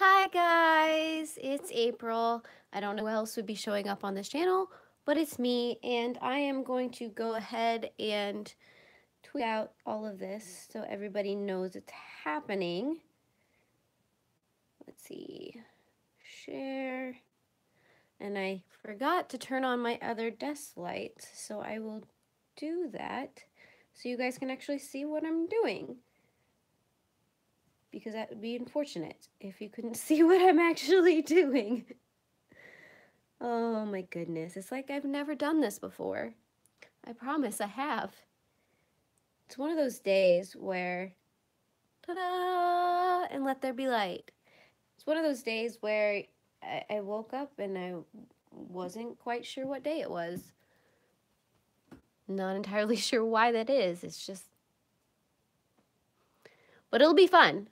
Hi guys, it's April. I don't know who else would be showing up on this channel, but it's me, and I am going to go ahead and tweet out all of this so everybody knows it's happening. Let's see, share, and I forgot to turn on my other desk light, so I will do that so you guys can actually see what I'm doing. Because that would be unfortunate if you couldn't see what I'm actually doing. Oh my goodness, it's like I've never done this before. I promise I have. It's one of those days where, ta-da, and let there be light. It's one of those days where I woke up and I wasn't quite sure what day it was. Not entirely sure why that is. It's just, but it'll be fun.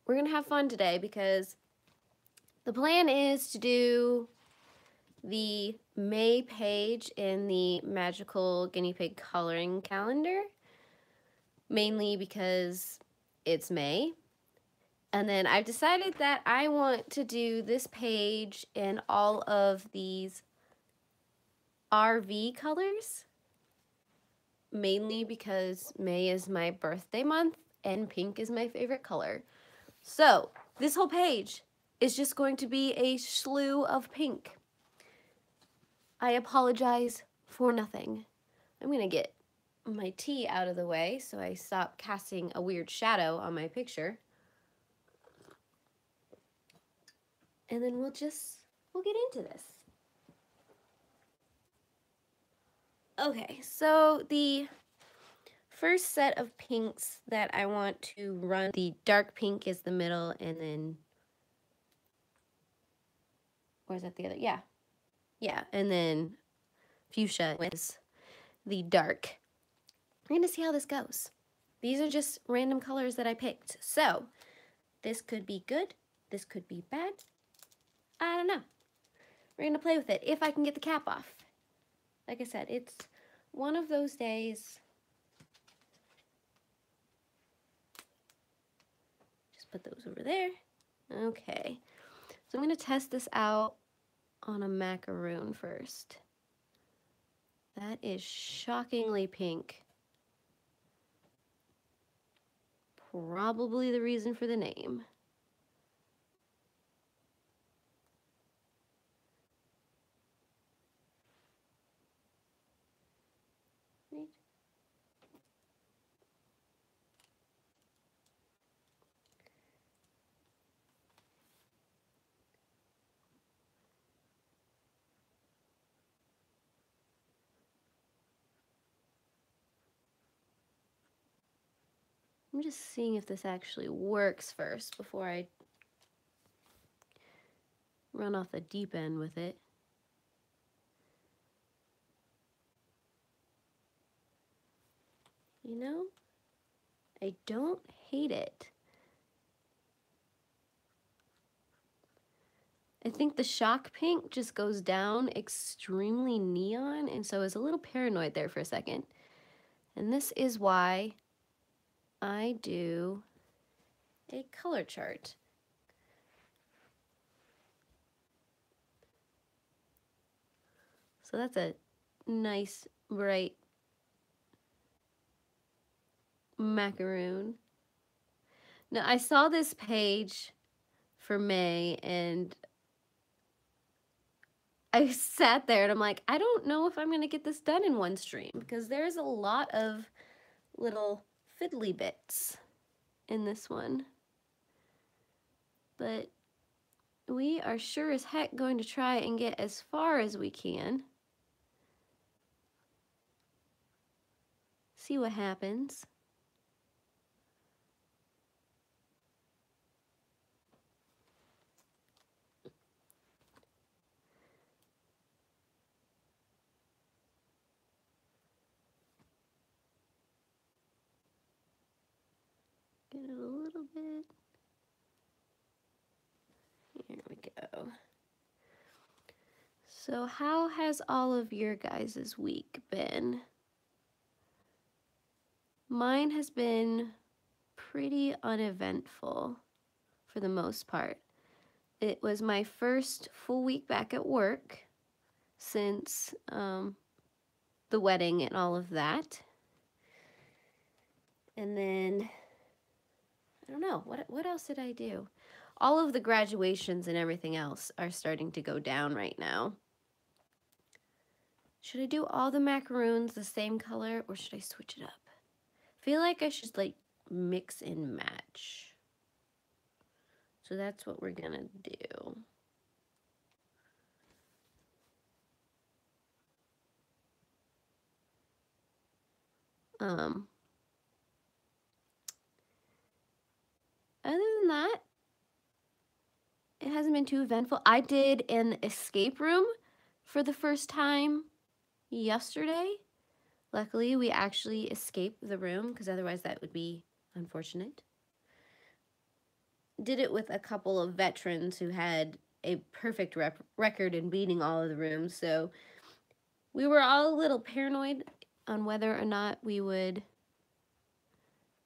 We're gonna have fun today because the plan is to do the May page in the Magical Guinea Pig Coloring Calendar, mainly because it's May. And then I've decided that I want to do this page in all of these RV colors, mainly because May is my birthday month and pink is my favorite color. So this whole page is just going to be a slew of pink. I apologize for nothing. I'm gonna get my tea out of the way so I stop casting a weird shadow on my picture. And then we'll get into this. Okay, so the first set of pinks that I want to run, the dark pink is the middle, and then, or is that the other? Yeah, and then fuchsia is the dark. We're gonna see how this goes. These are just random colors that I picked. So this could be good, this could be bad. I don't know. We're gonna play with it if I can get the cap off. Like I said, it's one of those days. Just put those over there. Okay, so I'm gonna test this out on a macaroon first. That is shockingly pink. Probably the reason for the name. Right. I'm just seeing if this actually works first before I run off the deep end with it. You know, I don't hate it. I think the shock pink just goes down extremely neon, and so I was a little paranoid there for a second. And this is why I do a color chart. So that's a nice, bright macaroon. Now, I saw this page for May, and I sat there and I'm like, I don't know if I'm going to get this done in one stream because there's a lot of little fiddly bits in this one. But we are sure as heck going to try and get as far as we can. See what happens. Get it a little bit. Here we go. So how has all of your guys' week been? Mine has been pretty uneventful for the most part. It was my first full week back at work since the wedding and all of that. And then, I don't know, what else did I do? All of the graduations and everything else are starting to go down right now. Should I do all the macaroons the same color, or should I switch it up? I feel like I should like mix and match. So that's what we're gonna do. Other than that, it hasn't been too eventful. I did an escape room for the first time yesterday. Luckily, we actually escaped the room because otherwise that would be unfortunate. Did it with a couple of veterans who had a perfect record in beating all of the rooms, so we were all a little paranoid on whether or not we would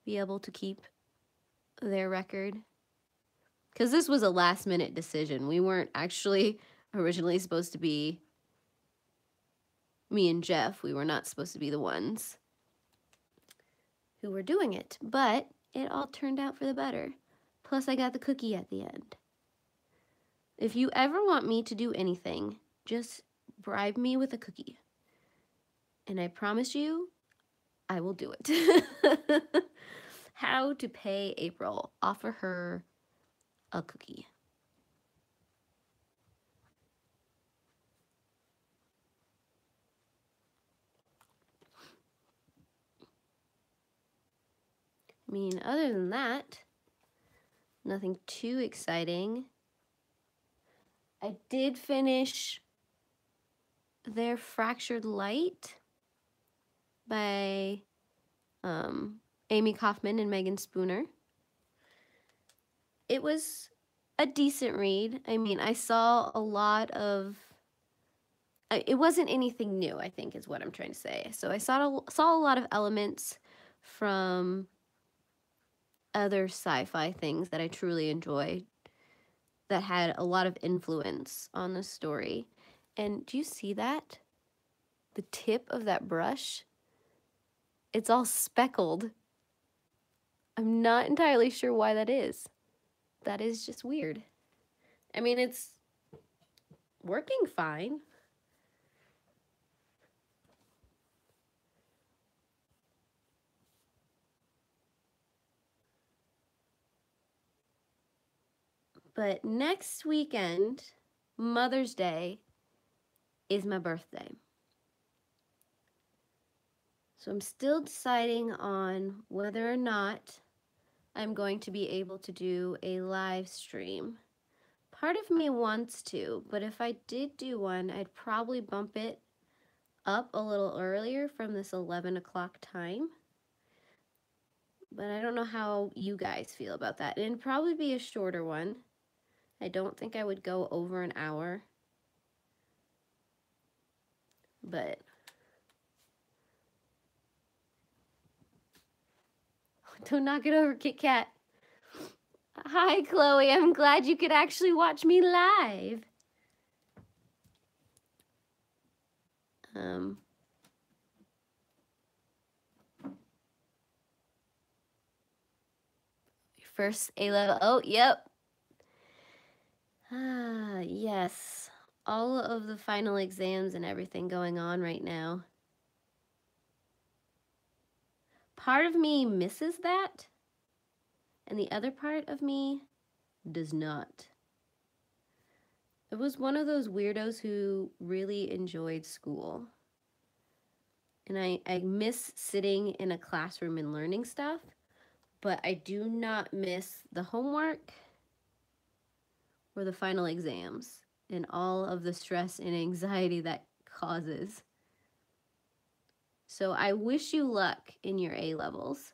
be able to keep their record. Because this was a last-minute decision. We weren't actually originally supposed to be, me and Jeff, we were not supposed to be the ones who were doing it. But it all turned out for the better. Plus, I got the cookie at the end. If you ever want me to do anything, just bribe me with a cookie. And I promise you, I will do it. How to pay April. Offer her a cookie. I mean, other than that, nothing too exciting. I did finish Their Fractured Light by Amy Kaufman and Megan Spooner. It was a decent read. I mean, I saw a lot of... It wasn't anything new, I think, is what I'm trying to say. So I saw a lot of elements from other sci-fi things that I truly enjoyed that had a lot of influence on the story. And do you see that? The tip of that brush? It's all speckled. I'm not entirely sure why that is. That is just weird. I mean, it's working fine. But next weekend, Mother's Day, is my birthday. So I'm still deciding on whether or not I'm going to be able to do a live stream. Part of me wants to, but if I did do one, I'd probably bump it up a little earlier from this 11 o'clock time. But I don't know how you guys feel about that. It'd probably be a shorter one. I don't think I would go over an hour. But don't knock it over, Kit Kat. Hi, Chloe. I'm glad you could actually watch me live. Your first A-level. Oh, yep. Ah, yes. All of the final exams and everything going on right now. Part of me misses that, and the other part of me does not. I was one of those weirdos who really enjoyed school. And I miss sitting in a classroom and learning stuff, but I do not miss the homework or the final exams and all of the stress and anxiety that causes. So I wish you luck in your A-levels.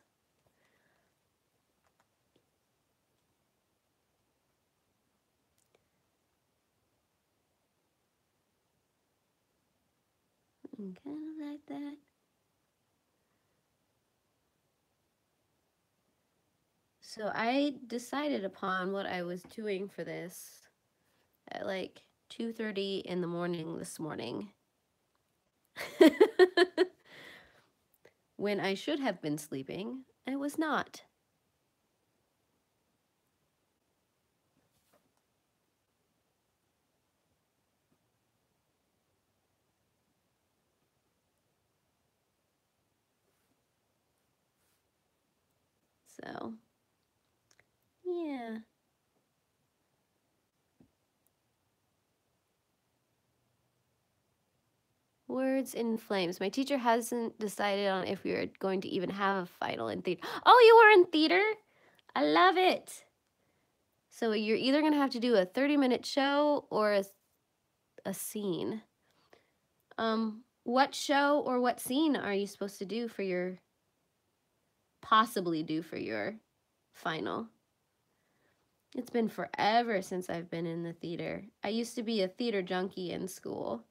Kind of like that. So I decided upon what I was doing for this at like 2:30 in the morning this morning. When I should have been sleeping, I was not. So, yeah. Words in flames. My teacher hasn't decided on if we are going to even have a final in theater. Oh, you were in theater? I love it. So you're either going to have to do a 30-minute show or a scene. What show or what scene are you supposed to do for your, possibly do for your final? It's been forever since I've been in the theater. I used to be a theater junkie in school.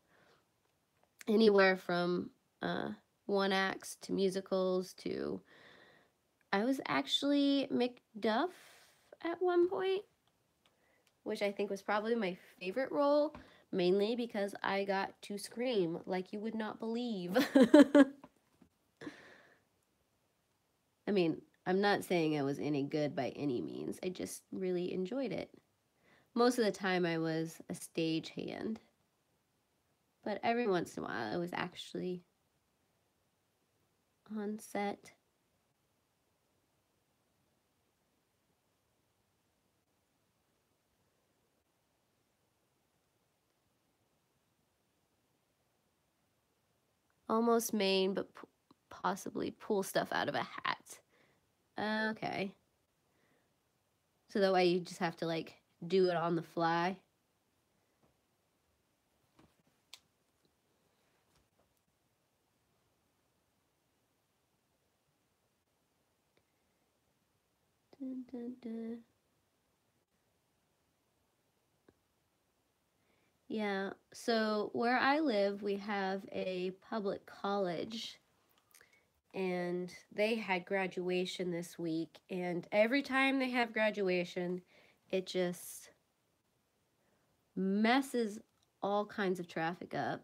Anywhere from one acts to musicals to, I was actually McDuff at one point, which I think was probably my favorite role, mainly because I got to scream like you would not believe. I mean, I'm not saying I was any good by any means. I just really enjoyed it. Most of the time I was a stagehand, but every once in a while I was actually on set. Almost Maine, but possibly pull stuff out of a hat. Okay. So that way you just have to like do it on the fly. Dun, dun, dun. Yeah, so where I live, we have a public college, and they had graduation this week, and every time they have graduation, it just messes all kinds of traffic up.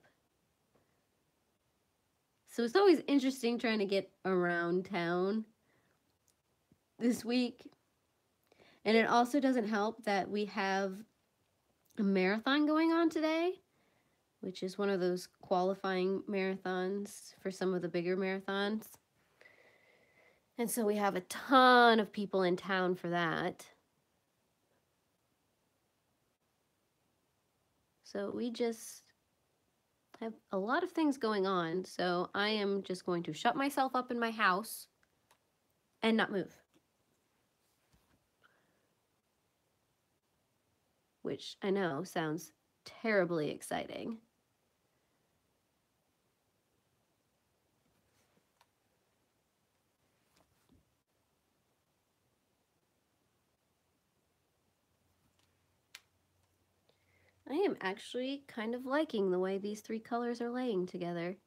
So it's always interesting trying to get around town this week. And it also doesn't help that we have a marathon going on today, which is one of those qualifying marathons for some of the bigger marathons. And so we have a ton of people in town for that. So we just have a lot of things going on. So I am just going to shut myself up in my house and not move. Which I know sounds terribly exciting. I am actually kind of liking the way these three colors are laying together.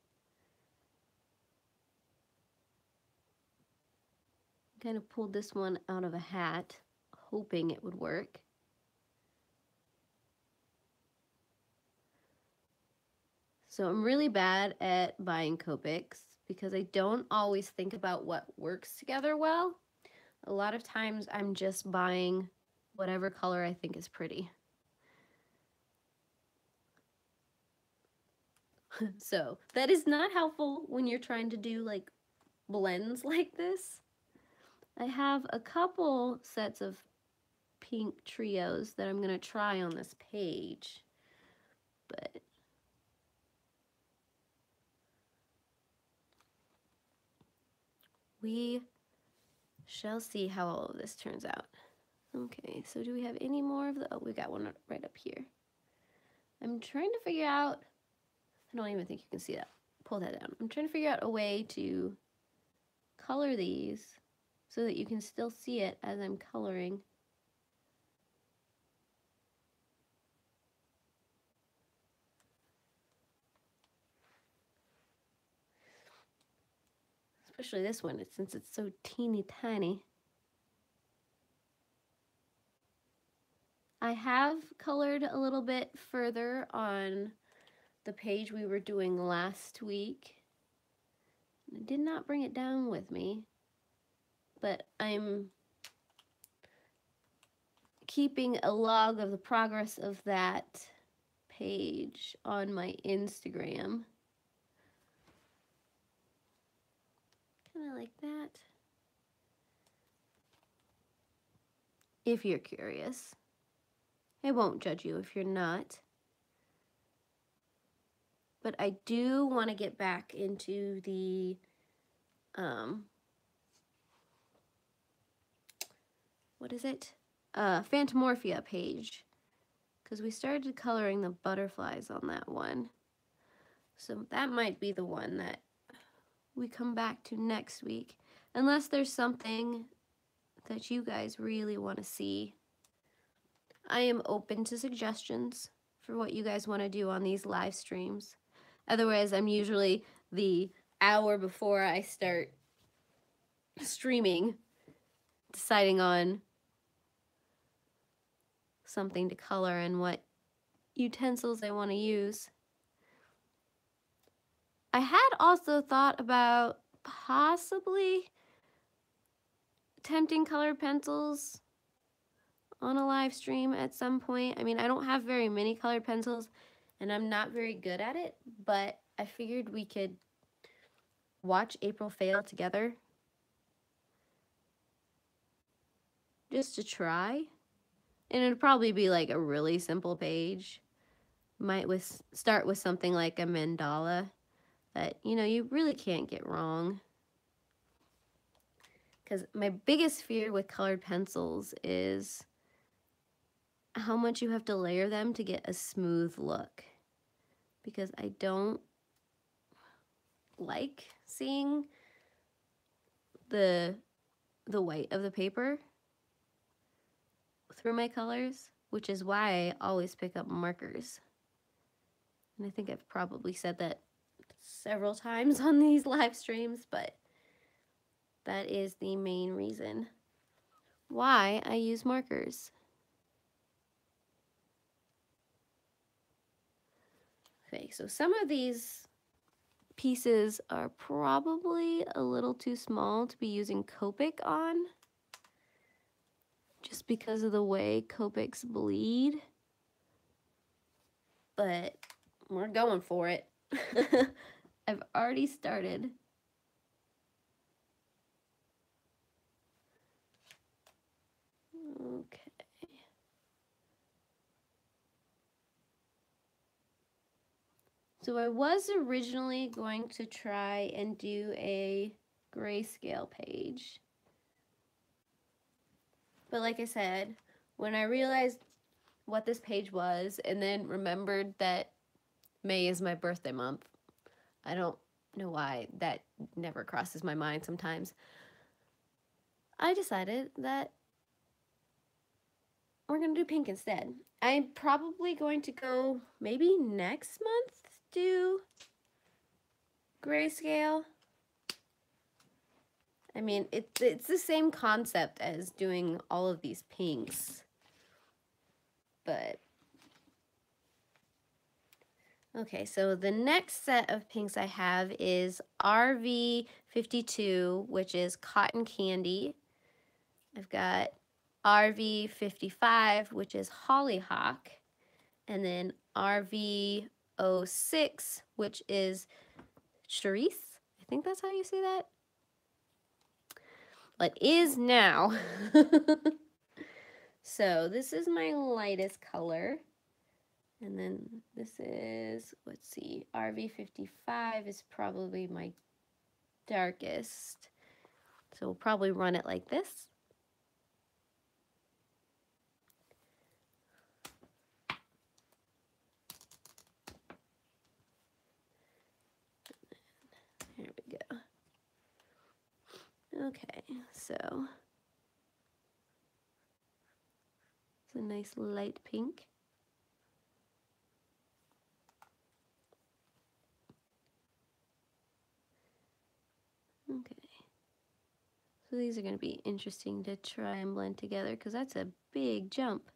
Kind of pulled this one out of a hat, hoping it would work. So I'm really bad at buying Copics because I don't always think about what works together well. A lot of times I'm just buying whatever color I think is pretty. So that is not helpful when you're trying to do like blends like this. I have a couple sets of pink trios that I'm gonna try on this page, but we shall see how all of this turns out. Okay, so do we have any more of the, oh, we got one right up here. I'm trying to figure out, I don't even think you can see that. Pull that down. I'm trying to figure out a way to color these so that you can still see it as I'm coloring. Especially this one, since it's so teeny tiny. I have colored a little bit further on the page we were doing last week. I did not bring it down with me, but I'm keeping a log of the progress of that page on my Instagram. Kind of like that. If you're curious. I won't judge you if you're not. But I do want to get back into the what is it? Phantomorphia page, because we started coloring the butterflies on that one. So that might be the one that we come back to next week, unless there's something that you guys really want to see. I am open to suggestions for what you guys want to do on these live streams. Otherwise, I'm usually the hour before I start streaming deciding on something to color and what utensils I want to use. I had also thought about possibly attempting colored pencils on a live stream at some point. I mean, I don't have very many colored pencils and I'm not very good at it, but I figured we could watch April fail together just to try. And it'd probably be like a really simple page. Might start with something like a mandala that, you know, you really can't get wrong. Because my biggest fear with colored pencils is how much you have to layer them to get a smooth look. Because I don't like seeing the white of the paper through my colors, which is why I always pick up markers. And I think I've probably said that several times on these live streams, but that is the main reason why I use markers. Okay, so some of these pieces are probably a little too small to be using Copic on, just because of the way Copics bleed, but we're going for it. I've already started. Okay. So I was originally going to try and do a grayscale page. But like I said, when I realized what this page was and then remembered that May is my birthday month, I don't know why that never crosses my mind sometimes, I decided that we're going to do pink instead. I'm probably going to go maybe next month do grayscale. I mean, it's the same concept as doing all of these pinks, but okay, so the next set of pinks I have is RV52, which is cotton candy. I've got RV55, which is hollyhock, and then RV06, which is cerise. I think that's how you say that. But is now. So this is my lightest color. And then this is, let's see, RV55 is probably my darkest. So we'll probably run it like this. There we go. Okay, so it's a nice light pink. Okay, so these are going to be interesting to try and blend together because that's a big jump.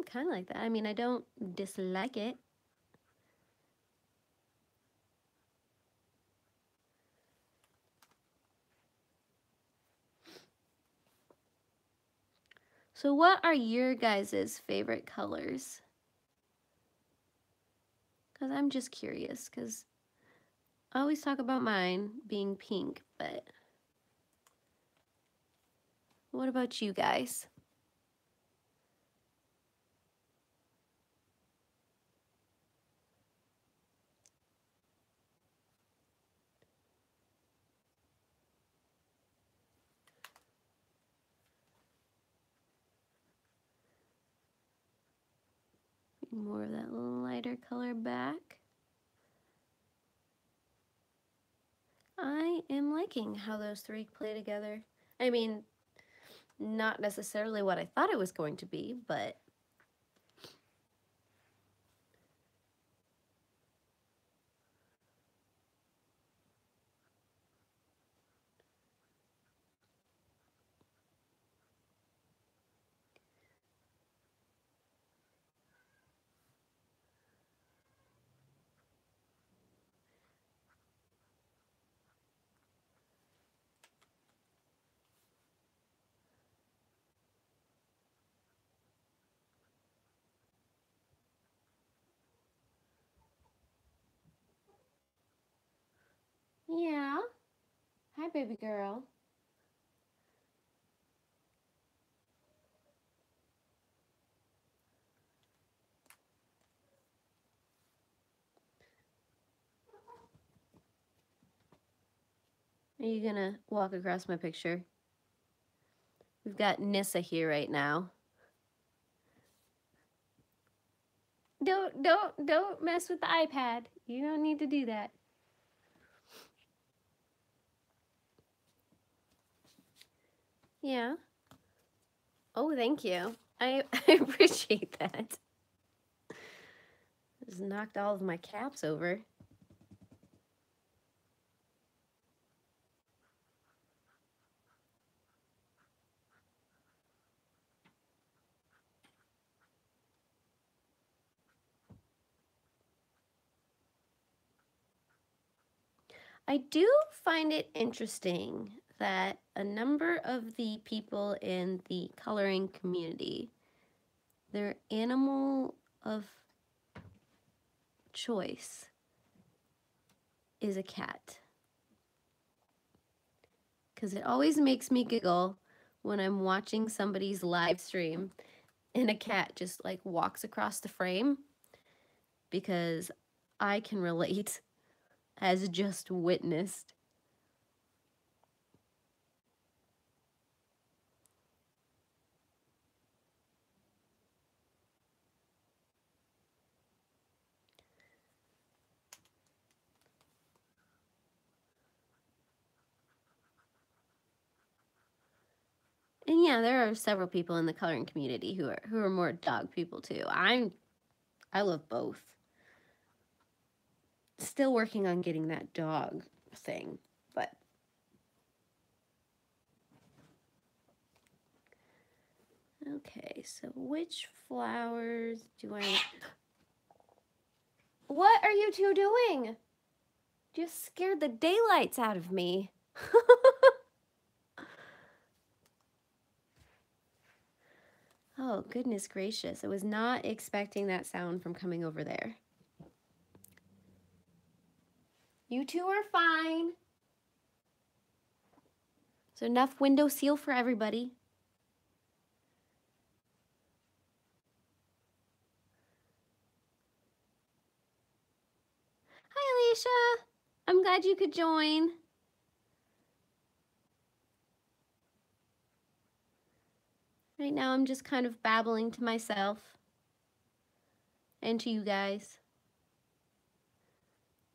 kind of like that. I mean, I don't dislike it. So what are your guys' favorite colors? Because I'm just curious, because I always talk about mine being pink, but what about you guys? More of that little lighter color back. I am liking how those three play together. I mean, not necessarily what I thought it was going to be, but yeah. Hi, baby girl. Are you gonna walk across my picture? We've got Nissa here right now. Don't mess with the iPad. You don't need to do that. Yeah. Oh, thank you. I appreciate that. Just knocked all of my caps over. I do find it interesting that a number of the people in the coloring community, their animal of choice is a cat. Because it always makes me giggle when I'm watching somebody's live stream and a cat just like walks across the frame, because I can relate as just witnessed. And yeah, there are several people in the coloring community who are more dog people too. I love both. Still working on getting that dog thing, but okay, so which flowers do I... What are you two doing? Just scared the daylights out of me. Oh, goodness gracious. I was not expecting that sound from coming over there. You two are fine. So enough window seal for everybody. Hi, Alicia. I'm glad you could join. Right now, I'm just kind of babbling to myself and to you guys.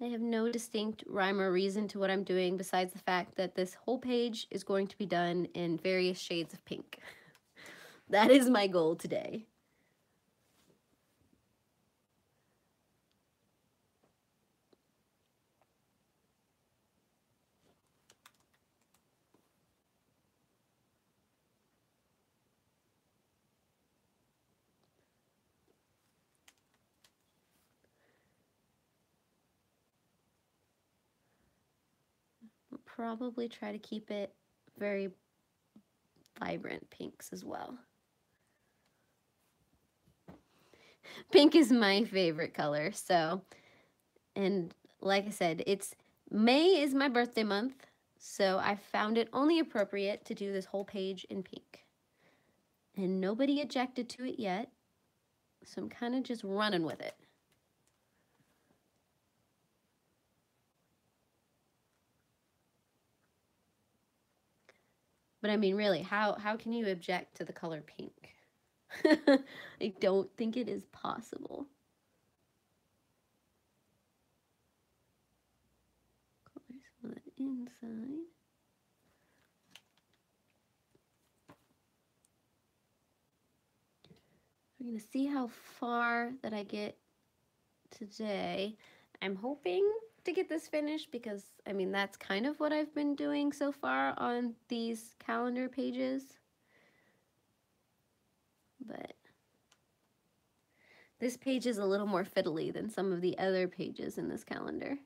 I have no distinct rhyme or reason to what I'm doing besides the fact that this whole page is going to be done in various shades of pink. That is my goal today. probably try to keep it very vibrant pinks as well. Pink is my favorite color, so, and like I said, May is my birthday month, so I found it only appropriate to do this whole page in pink. And nobody objected to it yet, so I'm kind of just running with it. But I mean, really, how can you object to the color pink? I don't think it is possible. Color some of that inside. We're gonna see how far that I get today. I'm hoping to get this finished because, I mean, that's kind of what I've been doing so far on these calendar pages. But this page is a little more fiddly than some of the other pages in this calendar.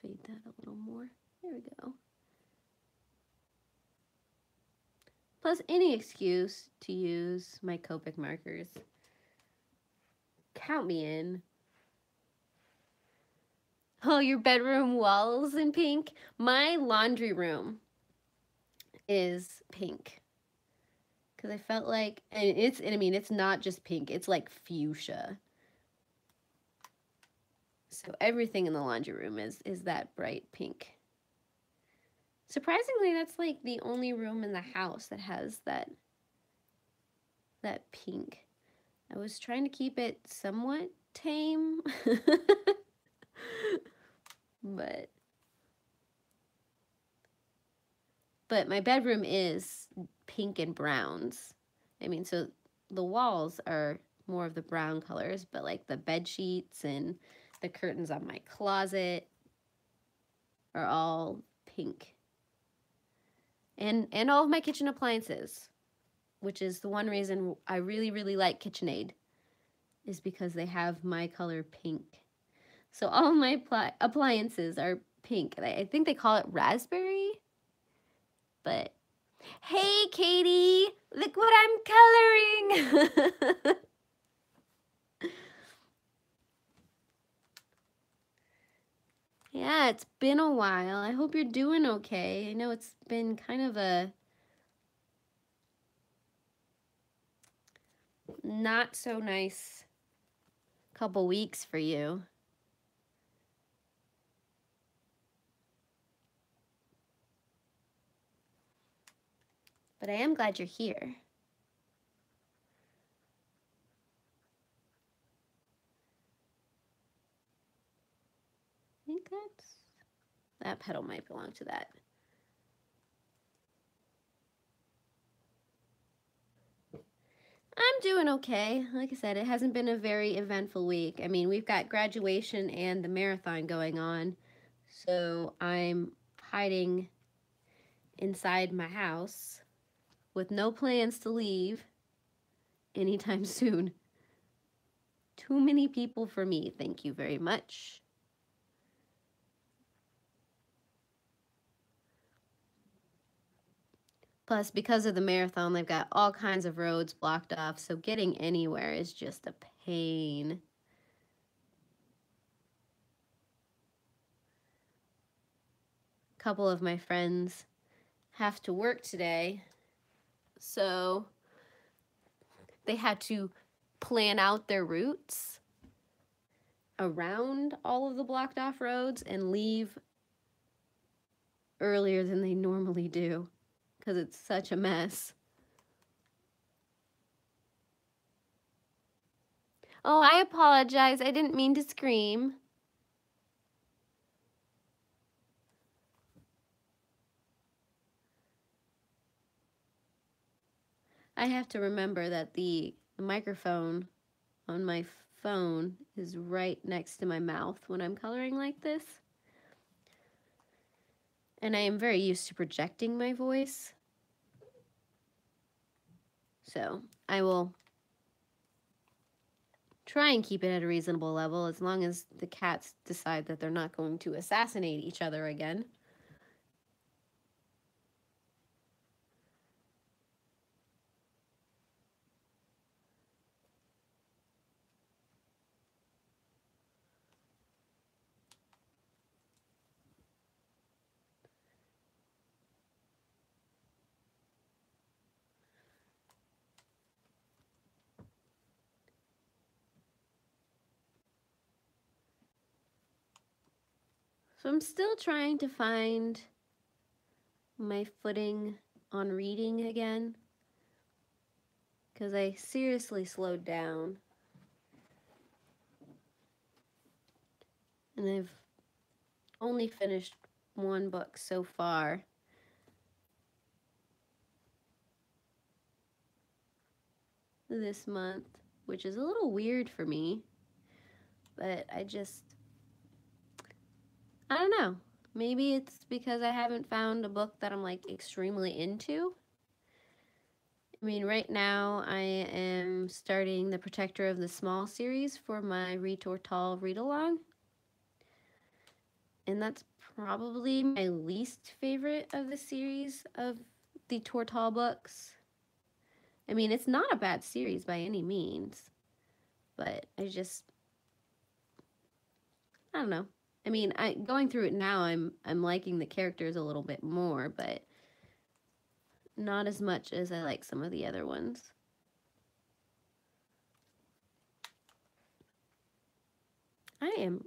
Fade that a little more. There we go. Plus any excuse to use my Copic markers. Count me in. Oh, your bedroom walls in pink? My laundry room is pink. Because I felt like, and I mean, it's not just pink, it's like fuchsia. So everything in the laundry room is that bright pink. Surprisingly, that's like the only room in the house that has that pink. I was trying to keep it somewhat tame, but my bedroom is pink and browns. I mean, so the walls are more of the brown colors, but like the bed sheets and the curtains on my closet are all pink. And all of my kitchen appliances, which is the one reason I really, really like KitchenAid, is because they have my color pink. So all of my appliances are pink. I think they call it raspberry, but hey, Katie, look what I'm coloring. Yeah, it's been a while. I hope you're doing okay. I know it's been kind of a not so nice couple weeks for you. But I am glad you're here. I think that petal might belong to that. I'm doing okay. Like I said, it hasn't been a very eventful week. I mean, we've got graduation and the marathon going on, so I'm hiding inside my house with no plans to leave anytime soon. Too many people for me, thank you very much. Plus, because of the marathon, they've got all kinds of roads blocked off, so getting anywhere is just a pain. A couple of my friends have to work today, so they had to plan out their routes around all of the blocked off roads and leave earlier than they normally do because it's such a mess. Oh, I apologize. I didn't mean to scream. I have to remember that the microphone on my phone is right next to my mouth when I'm coloring like this. And I am very used to projecting my voice. So I will try and keep it at a reasonable level as long as the cats decide that they're not going to assassinate each other again. So I'm still trying to find my footing on reading again, because I seriously slowed down. And I've only finished one book so far. This month, which is a little weird for me, but I don't know. Maybe it's because I haven't found a book that I'm like extremely into. I mean, right now I am starting the Protector of the Small series for my Read Tortal read-along. And that's probably my least favorite of the series of the Tortal books. I mean, it's not a bad series by any means, but I don't know. I mean, going through it now, I'm liking the characters a little bit more, but not as much as I like some of the other ones. I am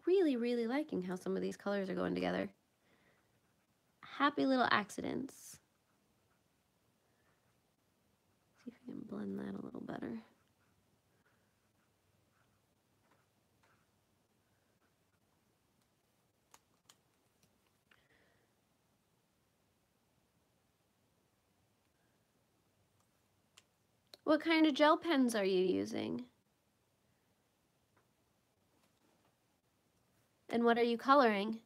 really, really liking how some of these colors are going together. Happy little accidents. See if I can blend that a little better. What kind of gel pens are you using? And what are you coloring?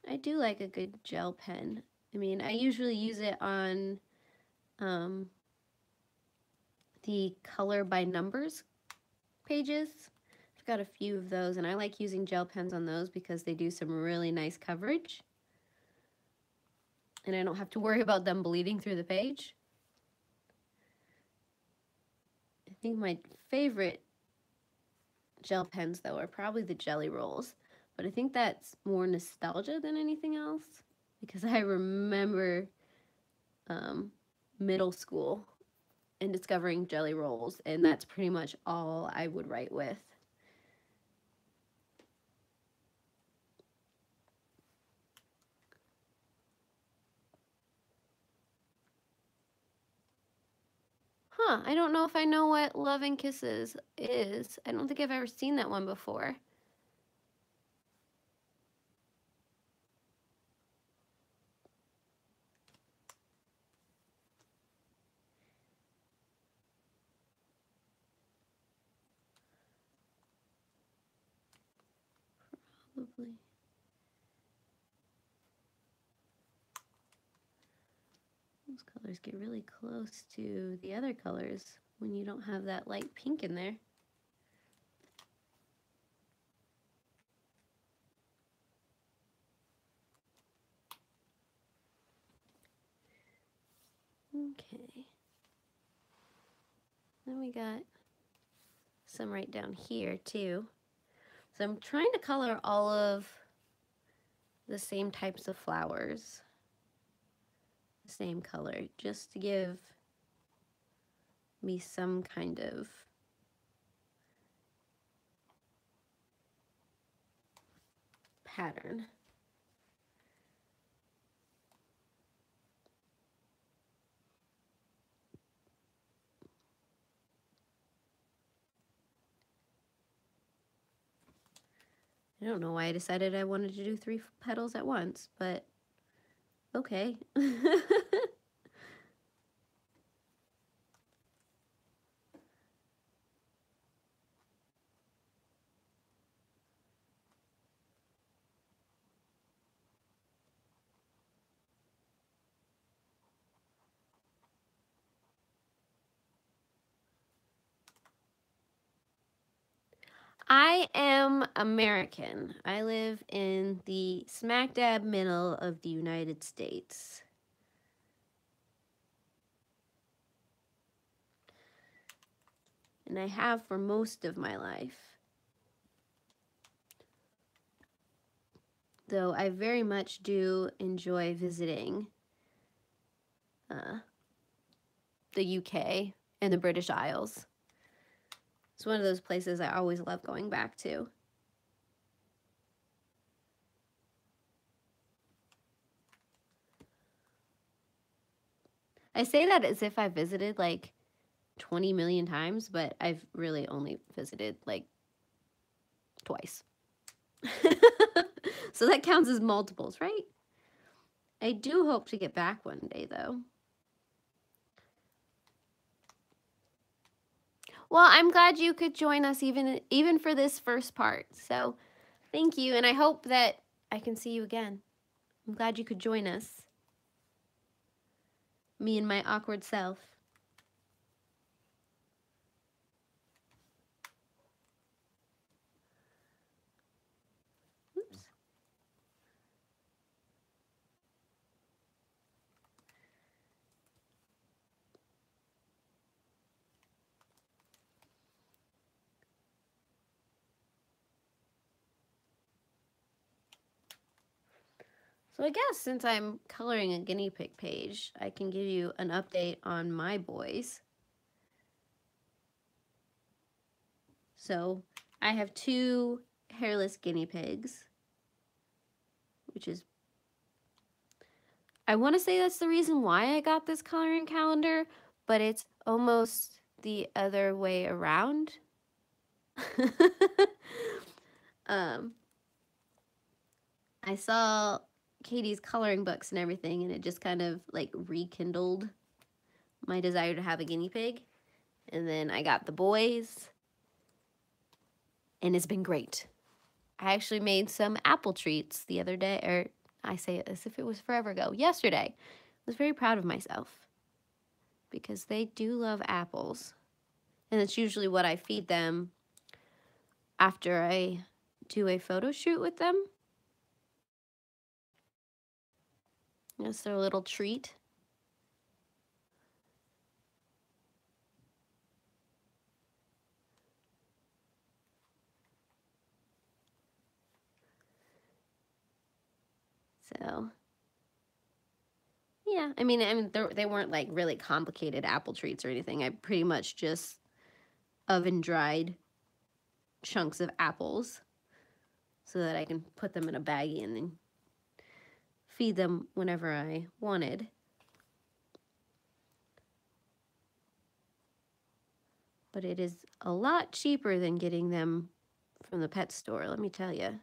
I do like a good gel pen. I mean, I usually use it on the color by numbers pages. I've got a few of those, and I like using gel pens on those because they do some really nice coverage. And I don't have to worry about them bleeding through the page. I think my favorite gel pens, though, are probably the Jelly Rolls. But I think that's more nostalgia than anything else, because I remember middle school and discovering Jelly Rolls, and that's pretty much all I would write with. Huh, I don't know if I know what Love and Kisses is. I don't think I've ever seen that one before. Probably. Those colors get really close to the other colors when you don't have that light pink in there. Okay. Then we got some right down here too. So I'm trying to color all of the same types of flowers, the same color, just to give me some kind of pattern. I don't know why I decided I wanted to do 3 petals at once, but okay. I am American. I live in the smack dab middle of the United States. And I have for most of my life. Though I very much do enjoy visiting the UK and the British Isles. It's one of those places I always love going back to. I say that as if I visited like 20 million times, but I've really only visited like twice. So that counts as multiples, right? I do hope to get back one day, though. Well, I'm glad you could join us even for this first part. So thank you, and I hope that I can see you again. I'm glad you could join us. Me and my awkward self. Oops. So I guess since I'm coloring a guinea pig page, I can give you an update on my boys. So I have 2 hairless guinea pigs, which is, I want to say that's the reason why I got this coloring calendar, but it's almost the other way around. I saw Katie's coloring books and everything, and it just kind of like rekindled my desire to have a guinea pig. And then I got the boys, and it's been great. I actually made some apple treats the other day, or I say it as if it was forever ago, yesterday. I was very proud of myself because they do love apples. And it's usually what I feed them after I do a photo shoot with them. It's their little treat. So, yeah, I mean, they weren't like really complicated apple treats or anything. I pretty much just oven dried chunks of apples so that I can put them in a baggie and then feed them whenever I wanted. But it is a lot cheaper than getting them from the pet store, let me tell you.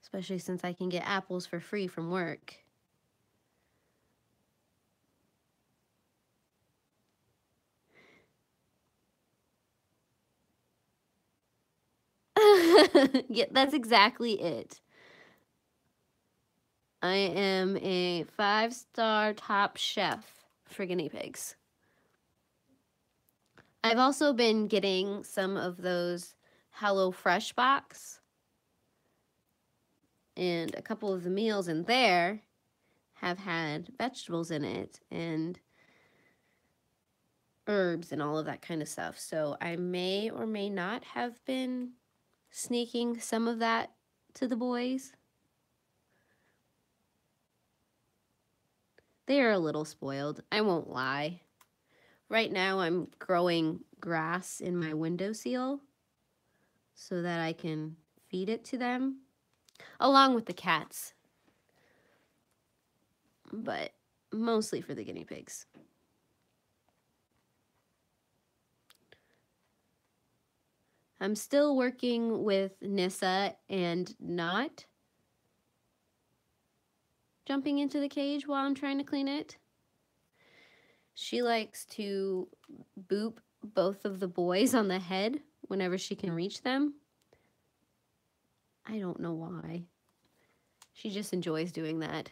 Especially since I can get apples for free from work. Yeah, that's exactly it. I am a 5-star top chef for guinea pigs. I've also been getting some of those HelloFresh box, and a couple of the meals in there have had vegetables in it and herbs and all of that kind of stuff. So I may or may not have been sneaking some of that to the boys. They are a little spoiled, I won't lie. Right now I'm growing grass in my windowsill so that I can feed it to them, along with the cats, but mostly for the guinea pigs. I'm still working with Nissa and not jumping into the cage while I'm trying to clean it. She likes to boop both of the boys on the head whenever she can reach them. I don't know why. She just enjoys doing that.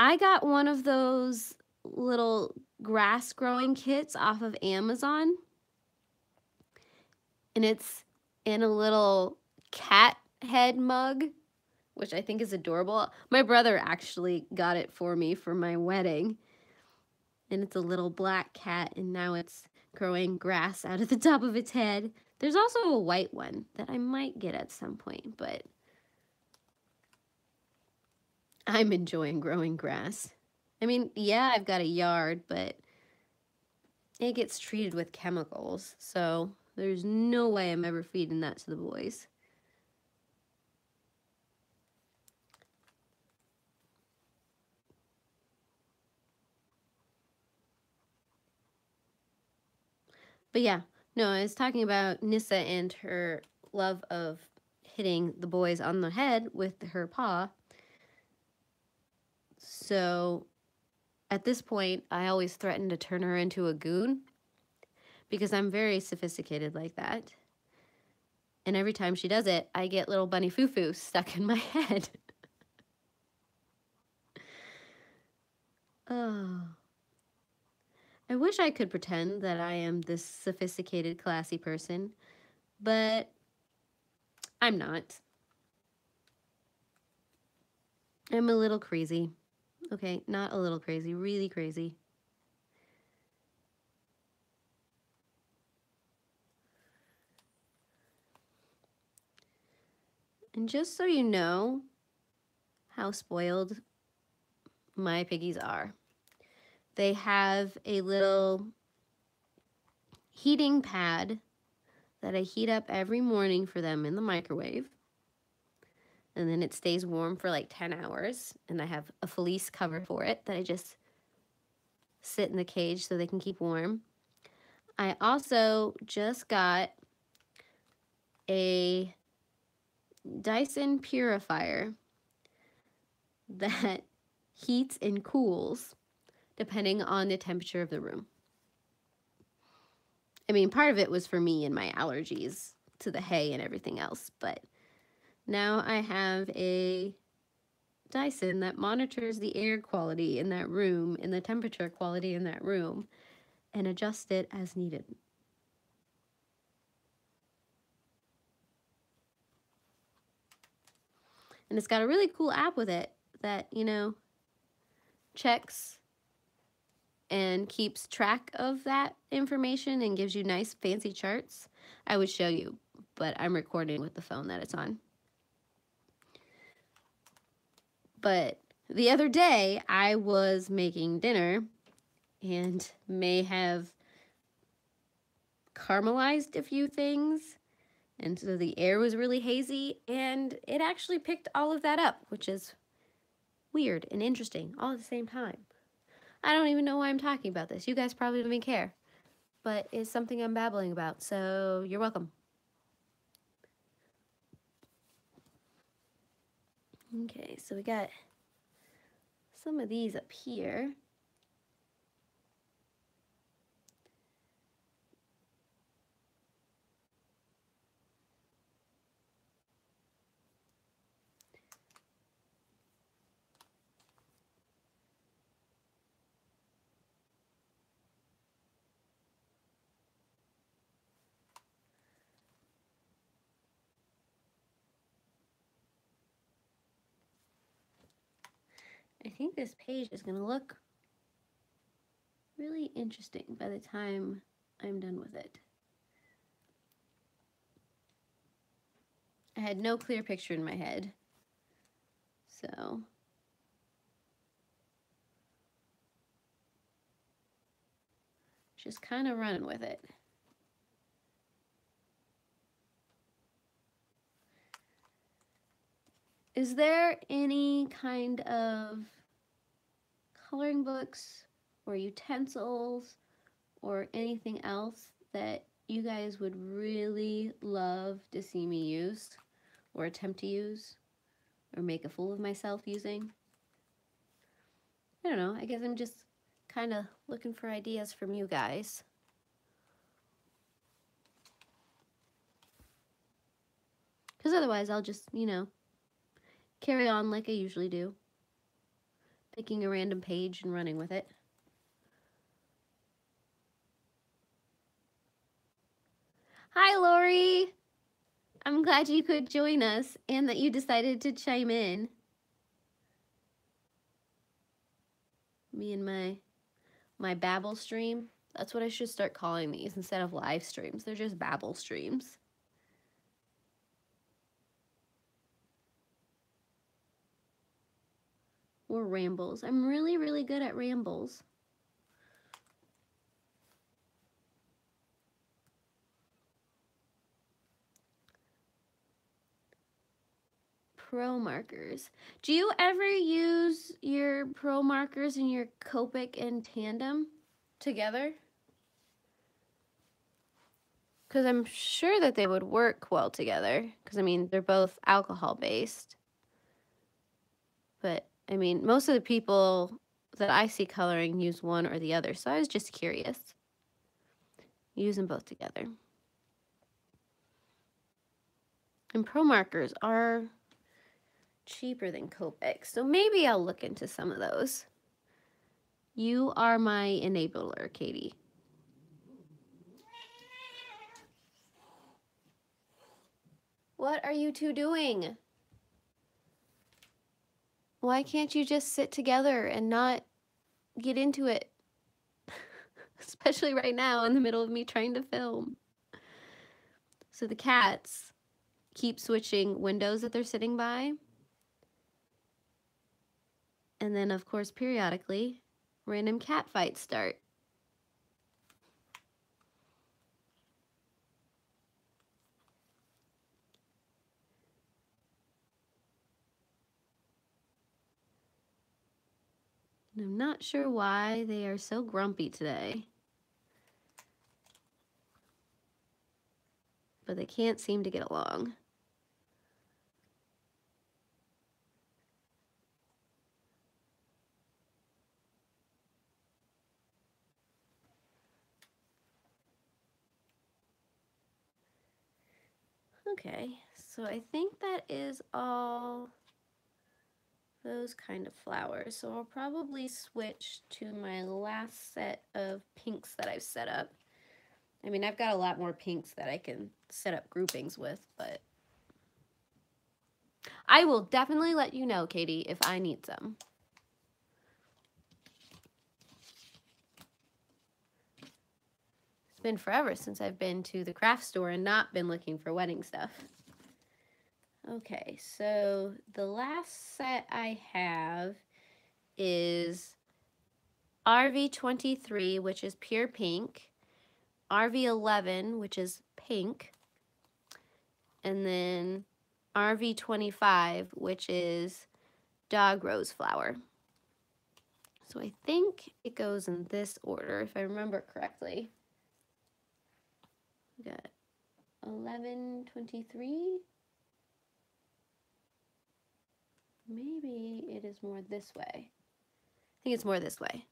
I got one of those little grass growing kits off of Amazon, and it's in a little cat head mug, which I think is adorable. My brother actually got it for me for my wedding, and it's a little black cat, and now it's growing grass out of the top of its head. There's also a white one that I might get at some point, but I'm enjoying growing grass. I mean, yeah, I've got a yard, but it gets treated with chemicals, so there's no way I'm ever feeding that to the boys. But yeah, no, I was talking about Nissa and her love of hitting the boys on the head with her paw. So at this point, I always threaten to turn her into a goon because I'm very sophisticated like that. And every time she does it, I get little bunny foo-foo stuck in my head. Oh. I wish I could pretend that I am this sophisticated, classy person, but I'm not. I'm a little crazy. Okay, not a little crazy, really crazy. And just so you know how spoiled my piggies are, they have a little heating pad that I heat up every morning for them in the microwave. And then it stays warm for like 10 hours. And I have a fleece cover for it that I just sit in the cage so they can keep warm. I also just got a Dyson purifier that heats and cools depending on the temperature of the room. I mean, part of it was for me and my allergies to the hay and everything else, but now I have a Dyson that monitors the air quality in that room and the temperature quality in that room and adjusts it as needed. And it's got a really cool app with it that, you know, checks and keeps track of that information and gives you nice fancy charts. I would show you, but I'm recording with the phone that it's on. But the other day I was making dinner and may have caramelized a few things, and so the air was really hazy, and it actually picked all of that up, which is weird and interesting all at the same time. I don't even know why I'm talking about this. You guys probably don't even care, but it's something I'm babbling about, so you're welcome. Okay, so we got some of these up here. I think this page is going to look really interesting by the time I'm done with it. I had no clear picture in my head, so just kind of running with it. Is there any kind of coloring books or utensils or anything else that you guys would really love to see me use or attempt to use or make a fool of myself using? I don't know. I guess I'm just kind of looking for ideas from you guys. Because otherwise I'll just, you know, carry on like I usually do. picking a random page and running with it. Hi, Lori. I'm glad you could join us and that you decided to chime in. Me and my babble stream. That's what I should start calling these instead of live streams. They're just babble streams. Or rambles. I'm really, really good at rambles. Pro markers. Do you ever use your pro markers and your Copic in tandem together? Because I'm sure that they would work well together. Because, I mean, they're both alcohol-based. But, I mean, most of the people that I see coloring use one or the other. So I was just curious. Use them both together. And pro markers are cheaper than Copic. So maybe I'll look into some of those. You are my enabler, Katie. What are you two doing? Why can't you just sit together and not get into it? Especially right now in the middle of me trying to film. So the cats keep switching windows that they're sitting by. And then, of course, periodically, random cat fights start. And I'm not sure why they are so grumpy today. But they can't seem to get along. Okay, so I think that is all those kind of flowers. So I'll probably switch to my last set of pinks that I've set up. I mean, I've got a lot more pinks that I can set up groupings with, but I will definitely let you know, Katie, if I need some. It's been forever since I've been to the craft store and not been looking for wedding stuff. Okay, so the last set I have is RV23, which is pure pink, RV11, which is pink, and then RV25, which is dog rose flower. So I think it goes in this order, if I remember correctly. We got 1123. Maybe it is more this way. I think it's more this way.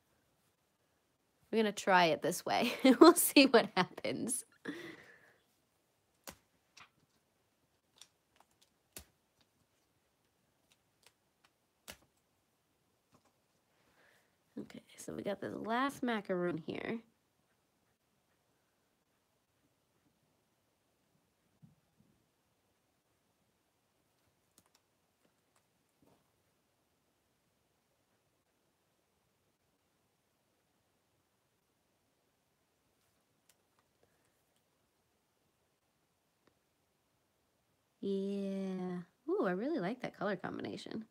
We're gonna try it this way. We'll see what happens. Okay, so we got this last macaroon here. Yeah. Ooh, I really like that color combination.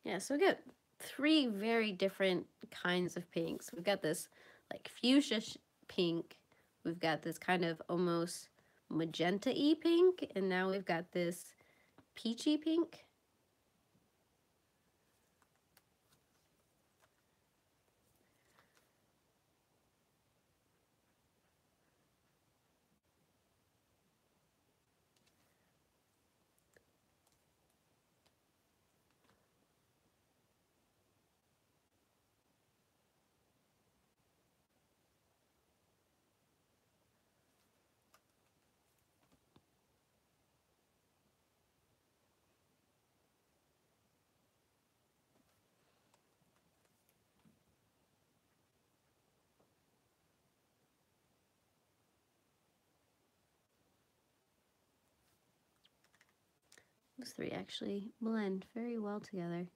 Yeah, so we got three very different kinds of pinks. We've got this like fuchsia pink. We've got this kind of almost magenta-y pink. And now we've got this peachy pink. Those three actually blend very well together.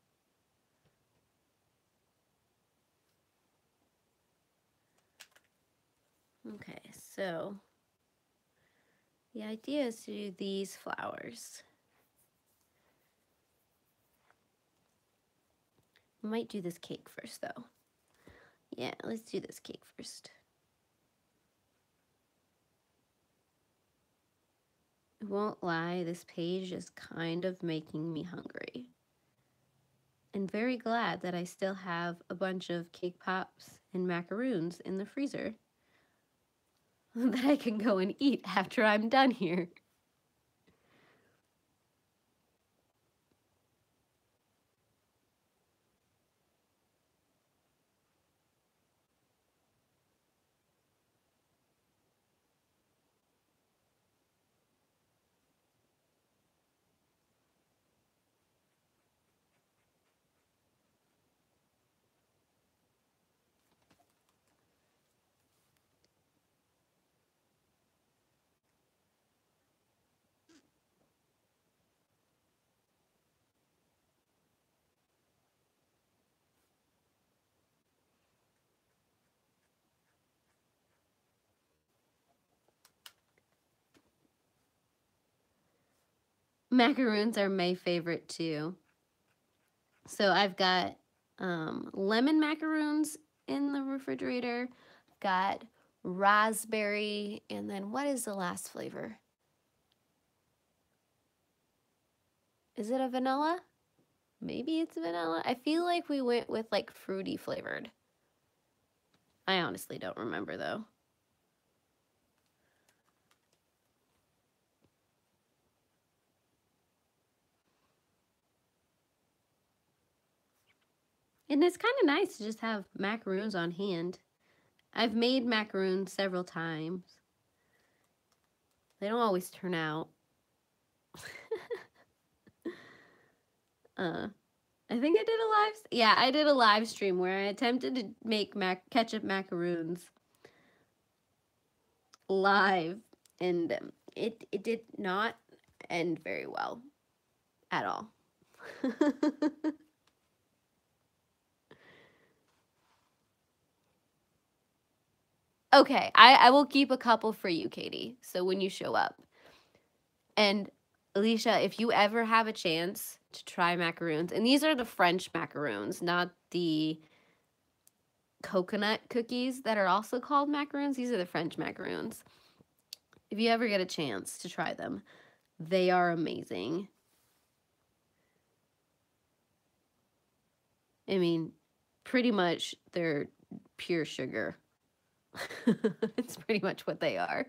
Okay, so the idea is to do these flowers. I might do this cake first though. Yeah, let's do this cake first. I won't lie, this page is kind of making me hungry. And very glad that I still have a bunch of cake pops and macaroons in the freezer that I can go and eat after I'm done here. Macaroons are my favorite too. So I've got lemon macaroons in the refrigerator. Got raspberry, and then what is the last flavor? Is it a vanilla? Maybe it's vanilla. I feel like we went with like fruity flavored. I honestly don't remember though. And it's kind of nice to just have macaroons on hand. I've made macaroons several times. They don't always turn out. I think I did a I did a live stream where I attempted to make ketchup macaroons live, and it did not end very well at all. Okay, I will keep a couple for you, Katie, so when you show up. And Alicia, if you ever have a chance to try macaroons, and these are the French macaroons, not the coconut cookies that are also called macaroons. These are the French macaroons. If you ever get a chance to try them, they are amazing. I mean, pretty much they're pure sugar. It's pretty much what they are.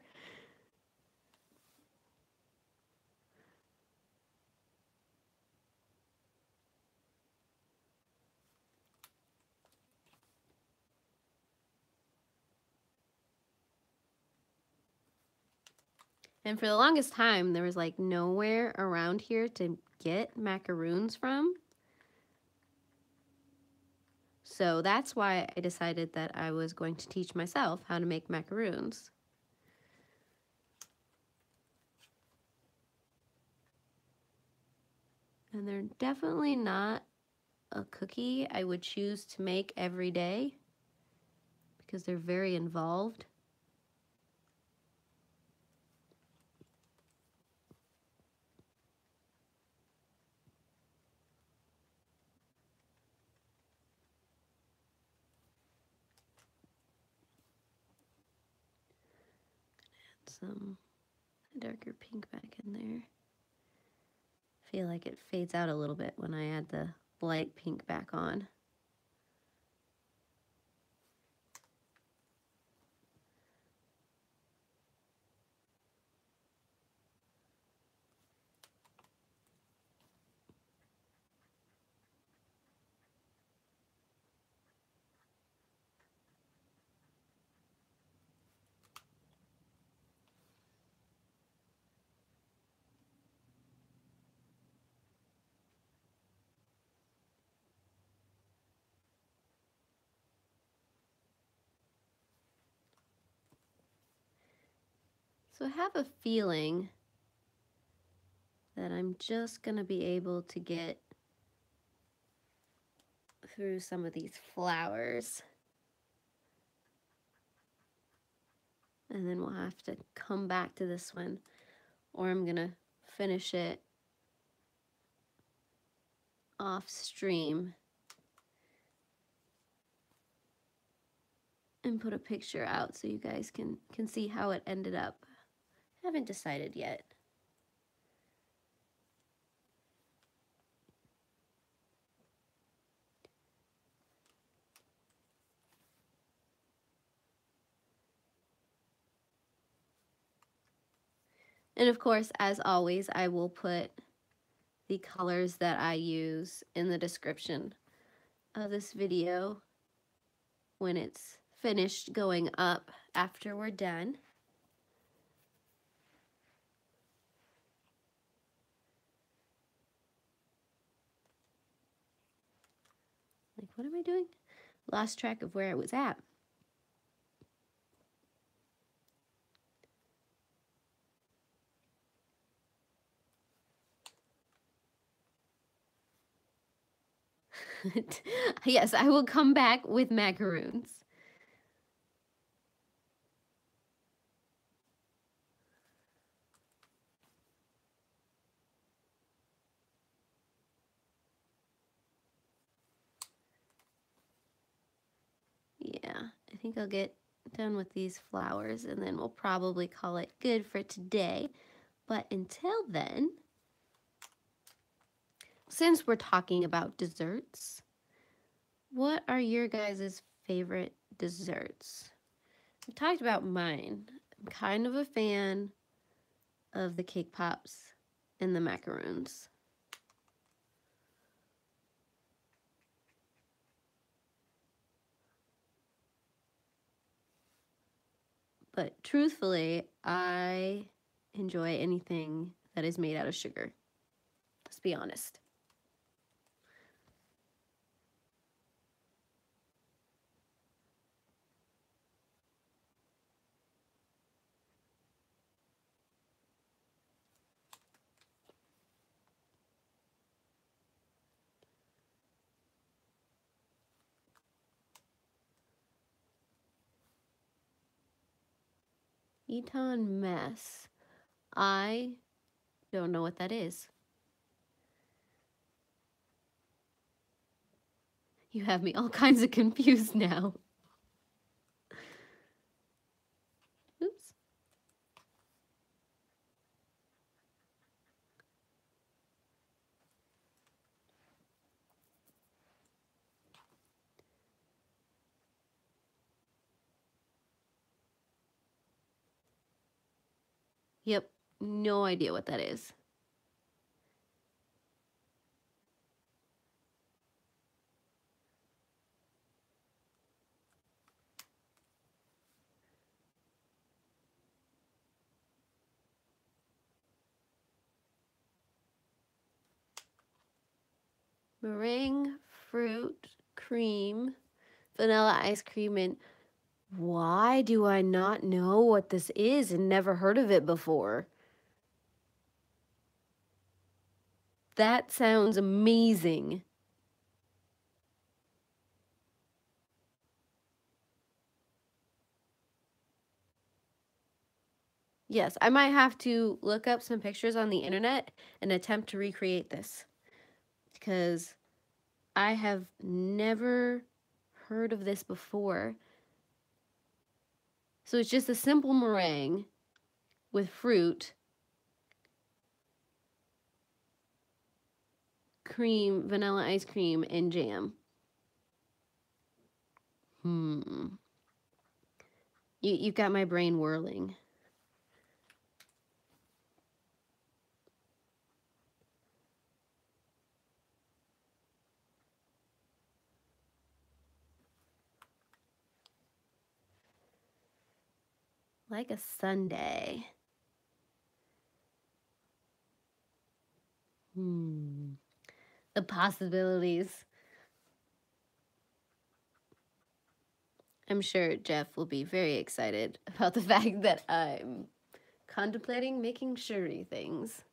And for the longest time, there was like nowhere around here to get macaroons from. So that's why I decided that I was going to teach myself how to make macaroons. And they're definitely not a cookie I would choose to make every day because they're very involved. Some darker pink back in there. I feel like it fades out a little bit when I add the light pink back on. So I have a feeling that I'm just gonna be able to get through some of these flowers. And then we'll have to come back to this one, or I'm gonna finish it off stream and put a picture out so you guys can see how it ended up. Haven't decided yet. And of course, as always, I will put the colors that I use in the description of this video when it's finished going up after we're done. Like, what am I doing? Lost track of where I was at. Yes, I will come back with macaroons. Yeah, I think I'll get done with these flowers and then we'll probably call it good for today. But until then, since we're talking about desserts, what are your guys' favorite desserts? I talked about mine. I'm kind of a fan of the cake pops and the macaroons. But truthfully, I enjoy anything that is made out of sugar. Let's be honest. Eton mess. I don't know what that is. You have me all kinds of confused now. Oops. Yep, no idea what that is. Meringue, fruit, cream, vanilla ice cream, and why do I not know what this is and never heard of it before? That sounds amazing. Yes, I might have to look up some pictures on the internet and attempt to recreate this, because I have never heard of this before. So it's just a simple meringue with fruit, cream, vanilla ice cream, and jam. You've got my brain whirling. Like a sundae. The possibilities. I'm sure Jeff will be very excited about the fact that I'm contemplating making sugary things.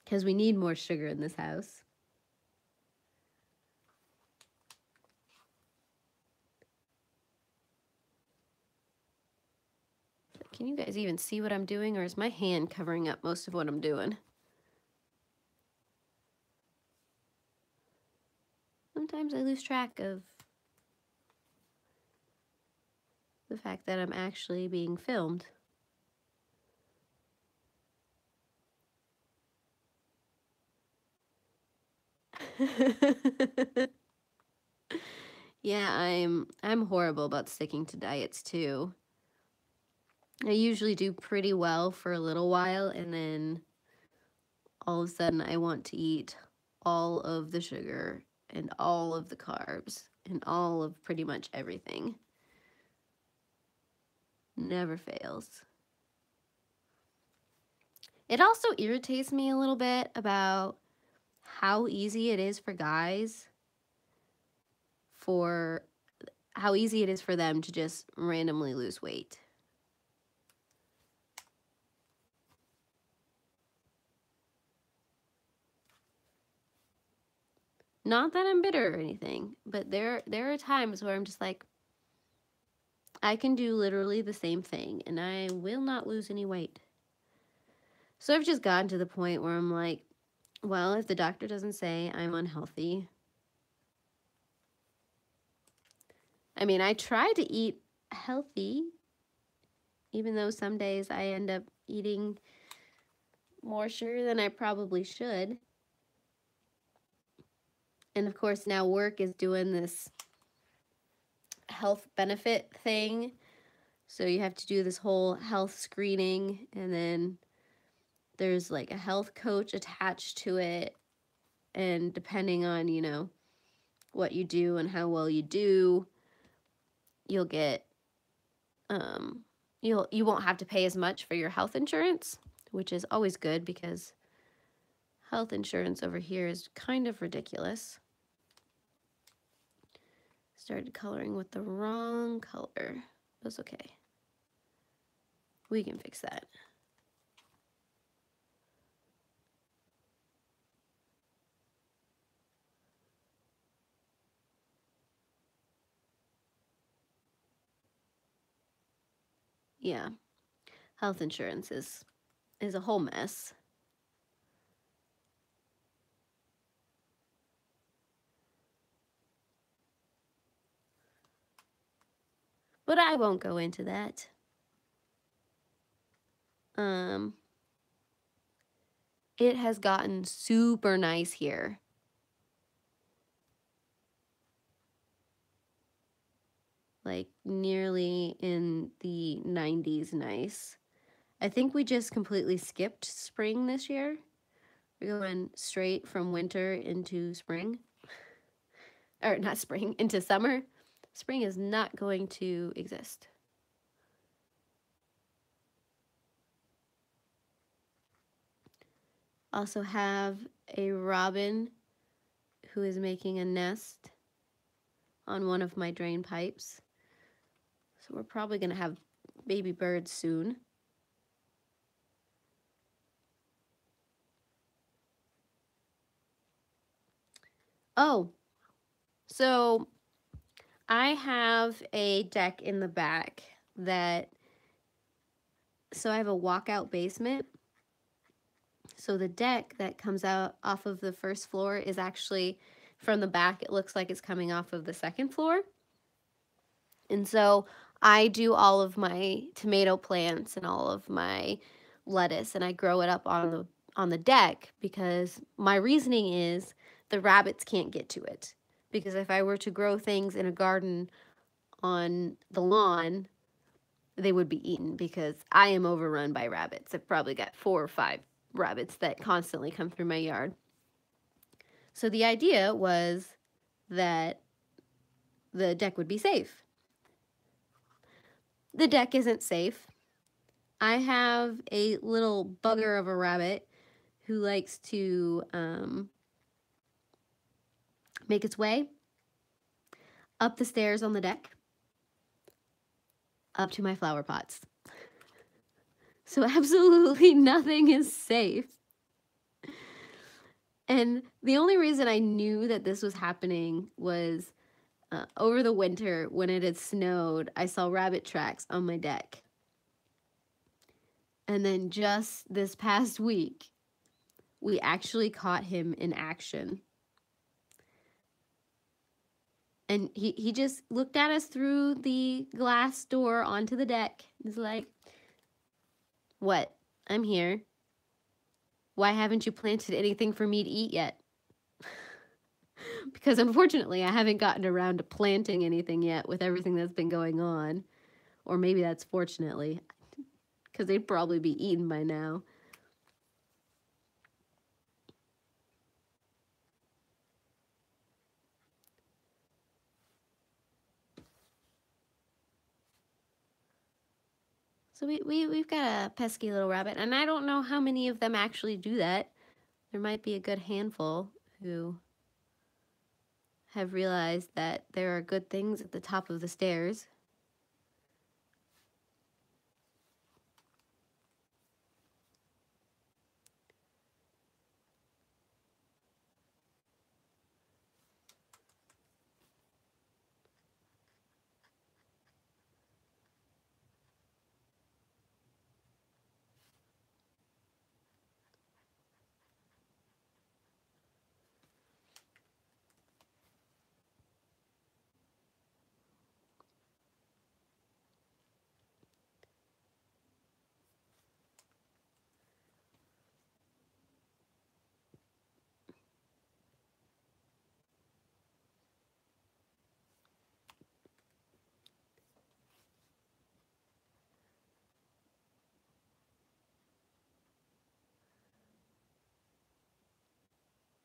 because we need more sugar in this house. Can you guys even see what I'm doing, or is my hand covering up most of what I'm doing? Sometimes I lose track of the fact that I'm actually being filmed. Yeah, I'm horrible about sticking to diets too. I usually do pretty well for a little while, and then all of a sudden I want to eat all of the sugar and all of the carbs and all of pretty much everything. Never fails. It also irritates me a little bit about how easy it is for guys how easy it is for them to just randomly lose weight. Not that I'm bitter or anything, but there are times where I'm just like, I can do literally the same thing and I will not lose any weight. So I've just gotten to the point where I'm like, well, if the doctor doesn't say I'm unhealthy, I mean, I try to eat healthy, even though some days I end up eating more sugar than I probably should. And of course, now work is doing this health benefit thing. So you have to do this whole health screening, and then there's like a health coach attached to it. And depending on, you know, what you do and how well you do, you'll get, you won't have to pay as much for your health insurance, which is always good because health insurance over here is kind of ridiculous. Started coloring with the wrong color. That's okay. We can fix that. Yeah, health insurance is a whole mess. But I won't go into that. It has gotten super nice here. Like nearly in the 90s nice. I think we just completely skipped spring this year. We're going straight from winter into spring. Or not spring, into summer. Spring is not going to exist. Also have a robin who is making a nest on one of my drain pipes. So we're probably going to have baby birds soon. Oh, so I have a deck in the back so I have a walkout basement. So the deck that comes out off of the first floor is actually, from the back, it looks like it's coming off of the second floor. And so I do all of my tomato plants and all of my lettuce, and I grow it up on the deck because my reasoning is the rabbits can't get to it. Because if I were to grow things in a garden on the lawn, they would be eaten because I am overrun by rabbits. I've probably got 4 or 5 rabbits that constantly come through my yard. So the idea was that the deck would be safe. The deck isn't safe. I have a little bugger of a rabbit who likes to make its way up the stairs on the deck, up to my flower pots. So absolutely nothing is safe. And the only reason I knew that this was happening was over the winter when it had snowed, I saw rabbit tracks on my deck. And then just this past week, we actually caught him in action. And he just looked at us through the glass door onto the deck. He's like, "What? I'm here. Why haven't you planted anything for me to eat yet?" Because unfortunately, I haven't gotten around to planting anything yet with everything that's been going on. Or maybe that's fortunately, because they'd probably be eaten by now. So we've got a pesky little rabbit, and I don't know how many of them actually do that. There might be a good handful who have realized that there are good things at the top of the stairs.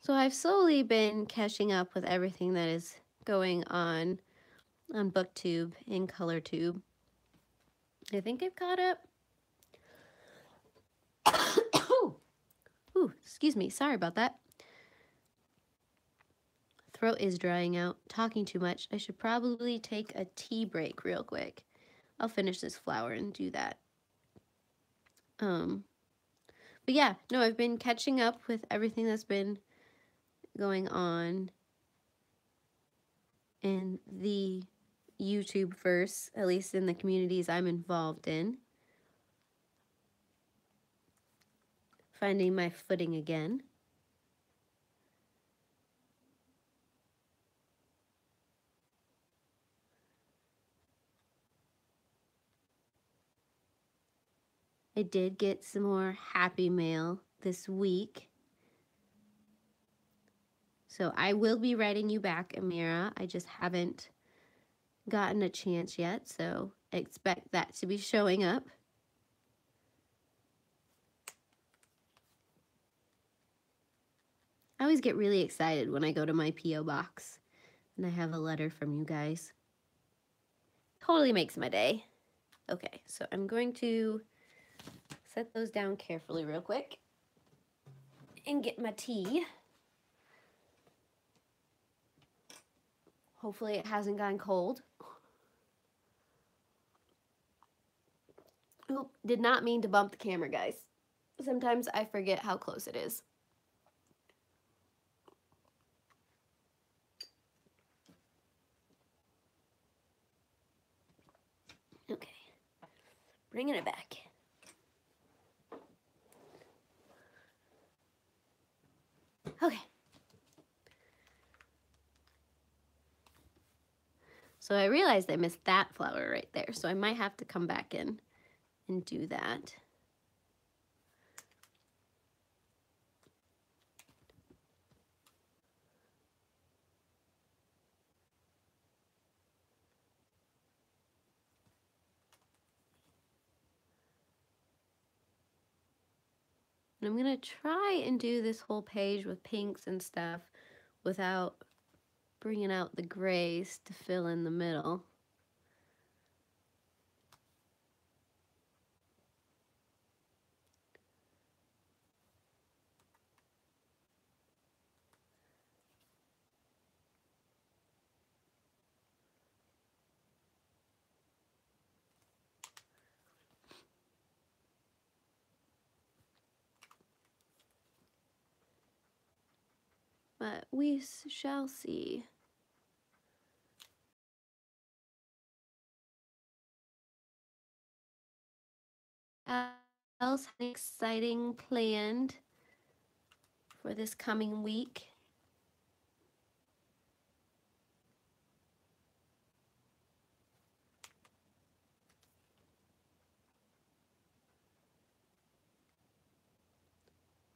So I've slowly been catching up with everything that is going on BookTube and ColorTube. I think I've caught up. Ooh, excuse me, sorry about that. Throat is drying out, talking too much. I should probably take a tea break real quick. I'll finish this flower and do that. But yeah, no, I've been catching up with everything that's been going on in the YouTube verse, at least in the communities I'm involved in. Finding my footing again. I did get some more happy mail this week. So I will be writing you back, Amira. I just haven't gotten a chance yet, so expect that to be showing up. I always get really excited when I go to my P.O. box and I have a letter from you guys. Totally makes my day. Okay, so I'm going to set those down carefully real quick and get my tea. Hopefully it hasn't gone cold. Oop, did not mean to bump the camera, guys. Sometimes I forget how close it is. Okay, bringing it back. Okay. So I realized I missed that flower right there, so I might have to come back in and do that. And I'm gonna try and do this whole page with pinks and stuff without bringing out the grays to fill in the middle. but we shall see. Else exciting planned for this coming week?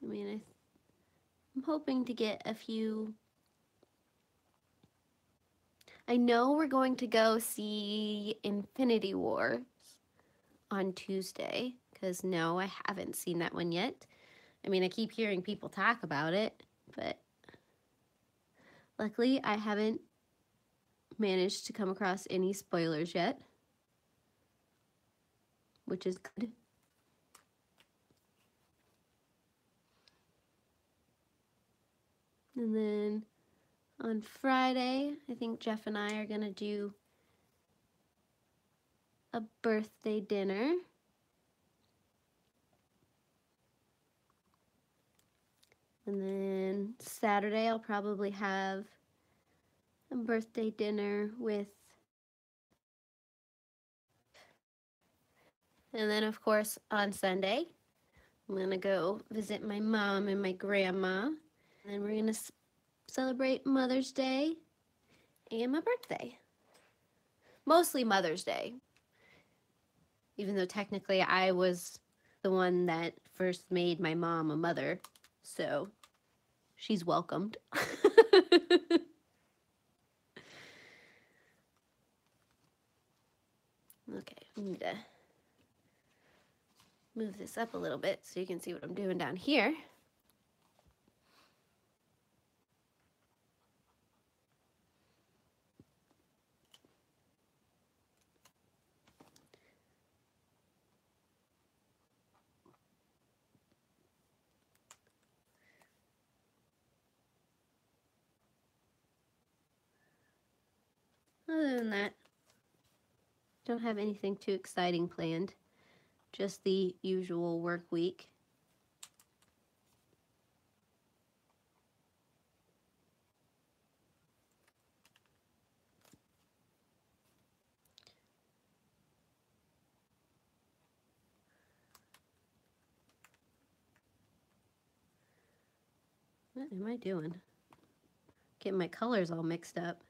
I mean, I'm hoping to get a few. I know we're going to go see Infinity Wars on Tuesday, because no, I haven't seen that one yet. I mean, I keep hearing people talk about it, but luckily I haven't managed to come across any spoilers yet, which is good. And then on Friday, I think Jeff and I are gonna do a birthday dinner. And then Saturday, I'll probably have a birthday dinner with, and then of course on Sunday, I'm gonna go visit my mom and my grandma. And then we're gonna celebrate Mother's Day and my birthday. Mostly Mother's Day, even though technically I was the one that first made my mom a mother, so she's welcomed. Okay, I need to move this up a little bit so you can see what I'm doing down here. Other than that, don't have anything too exciting planned. Just the usual work week. What am I doing? Getting my colors all mixed up.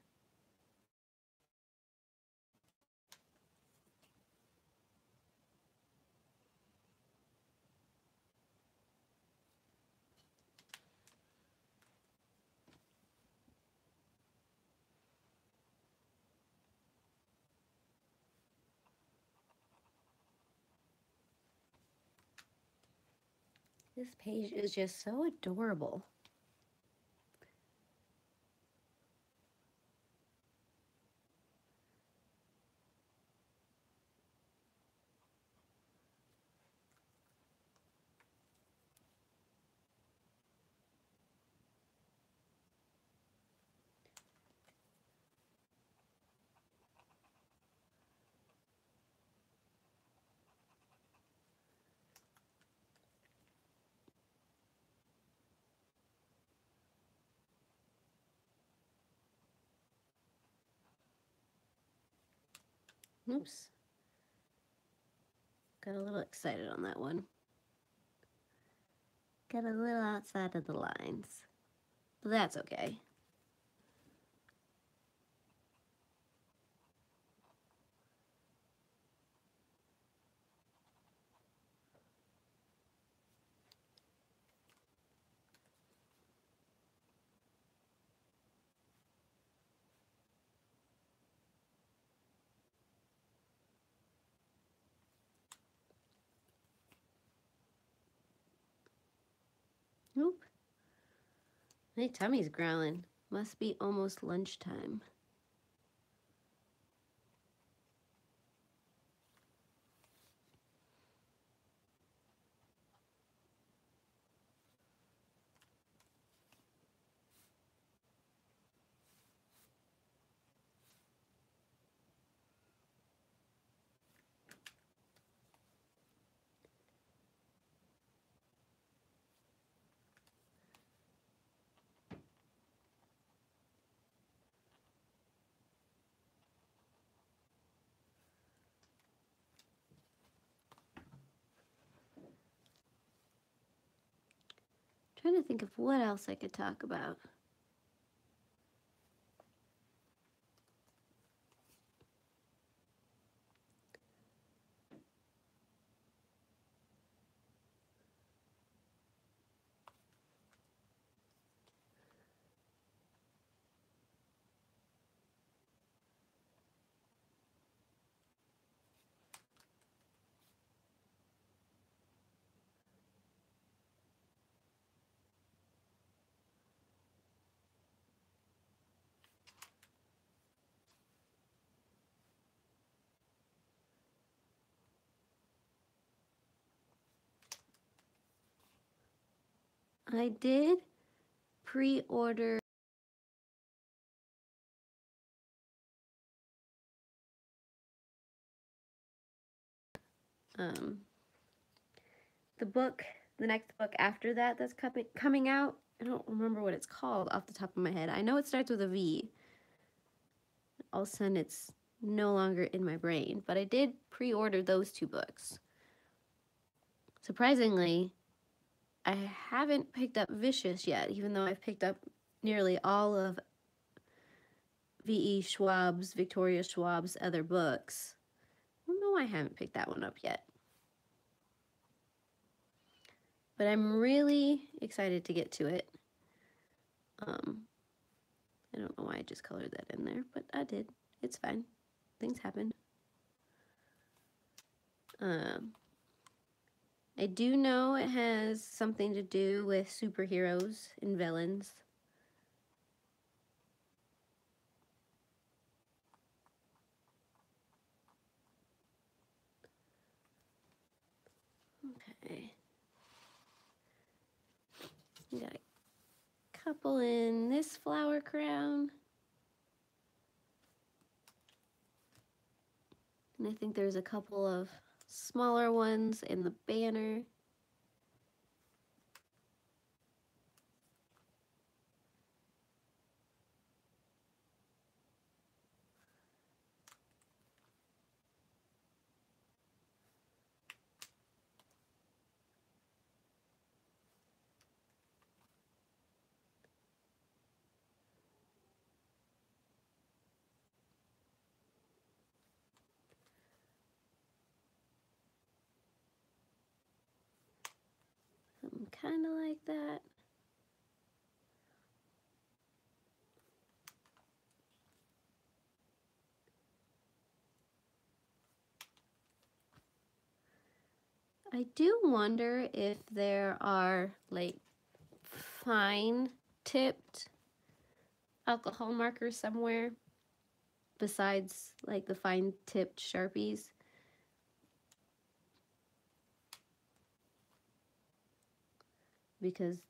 This page is just so adorable. Oops. Got a little excited on that one. Got a little outside of the lines. But that's okay. Nope. My tummy's growling. Must be almost lunchtime. trying to think of what else I could talk about. I did pre-order the book, the next book after that that's coming out. I don't remember what it's called off the top of my head. I know it starts with a V. All of a sudden it's no longer in my brain, but I did pre-order those 2 books. Surprisingly, I haven't picked up Vicious yet, even though I've picked up nearly all of Victoria Schwab's other books. I don't know why I haven't picked that one up yet. But I'm really excited to get to it. I don't know why I just colored that in there, but I did. It's fine. Things happen. I do know it has something to do with superheroes and villains. Okay. We got a couple in this flower crown. And I think there's a couple of smaller ones in the banner. Something kind of like that. I do wonder if there are like fine tipped alcohol markers somewhere besides like the fine tipped Sharpies. Because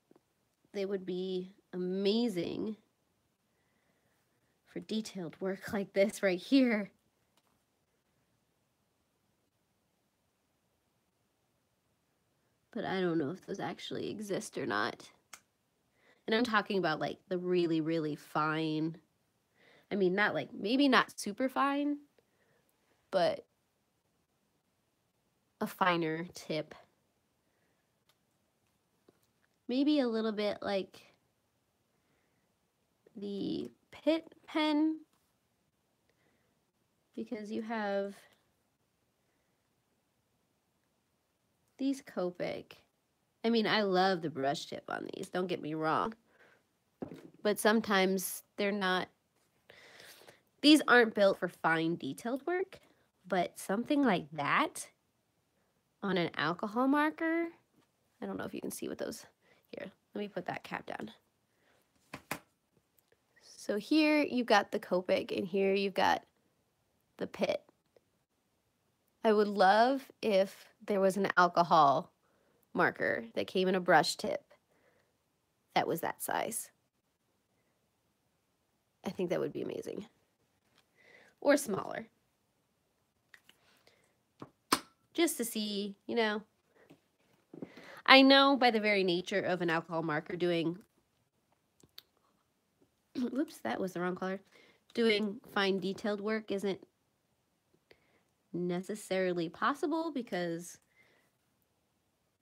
they would be amazing for detailed work like this right here. But I don't know if those actually exist or not. And I'm talking about like the really, really fine. I mean, not like, maybe not super fine, but a finer tip. Maybe a little bit like the Pitt pen, because you have these Copic. I mean, I love the brush tip on these, don't get me wrong. But sometimes they're not, these aren't built for fine detailed work, but something like that on an alcohol marker, I don't know if you can see what those, here, let me put that cap down. So here you've got the Copic and here you've got the Pitt. I would love if there was an alcohol marker that came in a brush tip that was that size. I think that would be amazing. Or smaller. Just to see, you know. I know by the very nature of an alcohol marker doing, whoops, that was the wrong color. Doing fine detailed work isn't necessarily possible because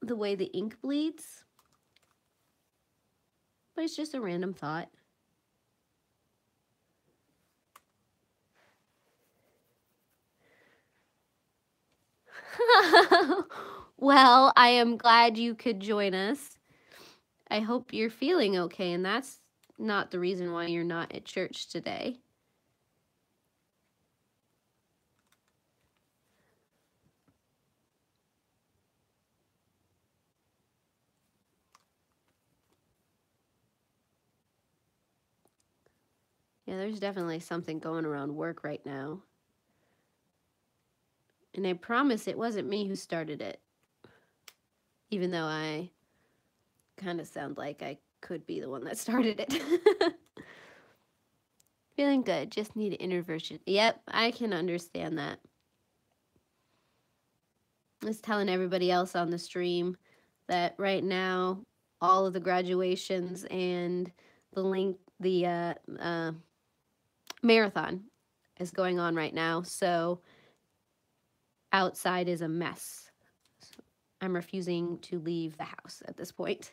the way the ink bleeds. but it's just a random thought. Well, I am glad you could join us. I hope you're feeling okay, and that's not the reason why you're not at church today. Yeah, there's definitely something going around work right now. And I promise it wasn't me who started it. Even though I kind of sound like I could be the one that started it. Feeling good, just need introversion. Yep, I can understand that. I was telling everybody else on the stream that right now, all of the graduations and the marathon is going on right now, so outside is a mess. So I'm refusing to leave the house at this point.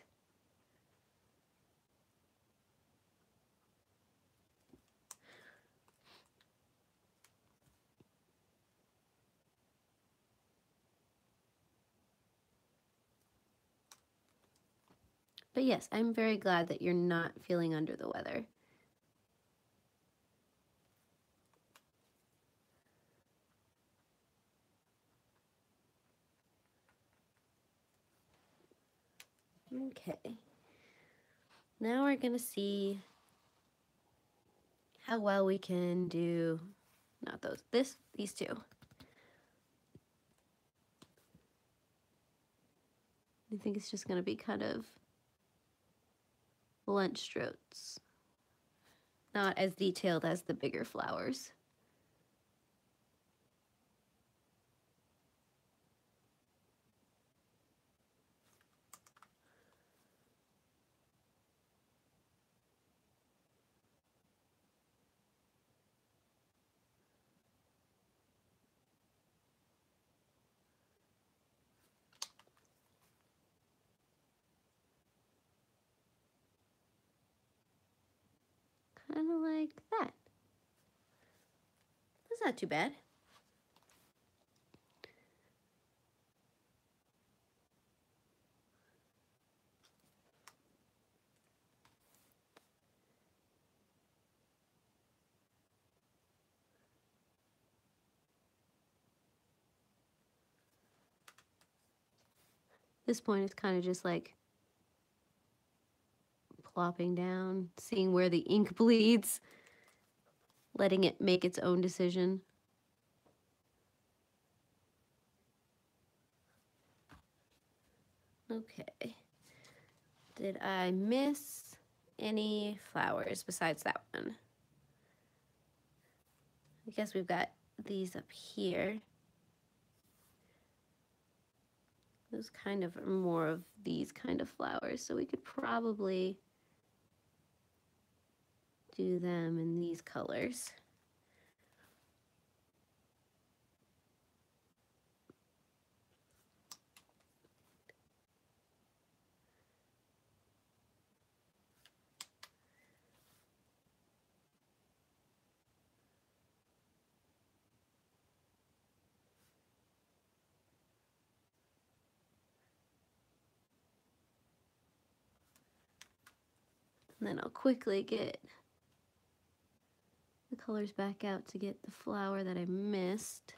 But yes, I'm very glad that you're not feeling under the weather. Okay. Now we're going to see how well we can do, not those, these two. I think it's just going to be kind of blunt strokes. Not as detailed as the bigger flowers. Kind of like that. That's not too bad. This point is kind of just like plopping down, seeing where the ink bleeds, letting it make its own decision. Okay. Did I miss any flowers besides that one? I guess we've got these up here. Those kind of are more of these kind of flowers, so we could probably do them in these colors. And then I'll quickly get the colors back out to get the flower that I missed.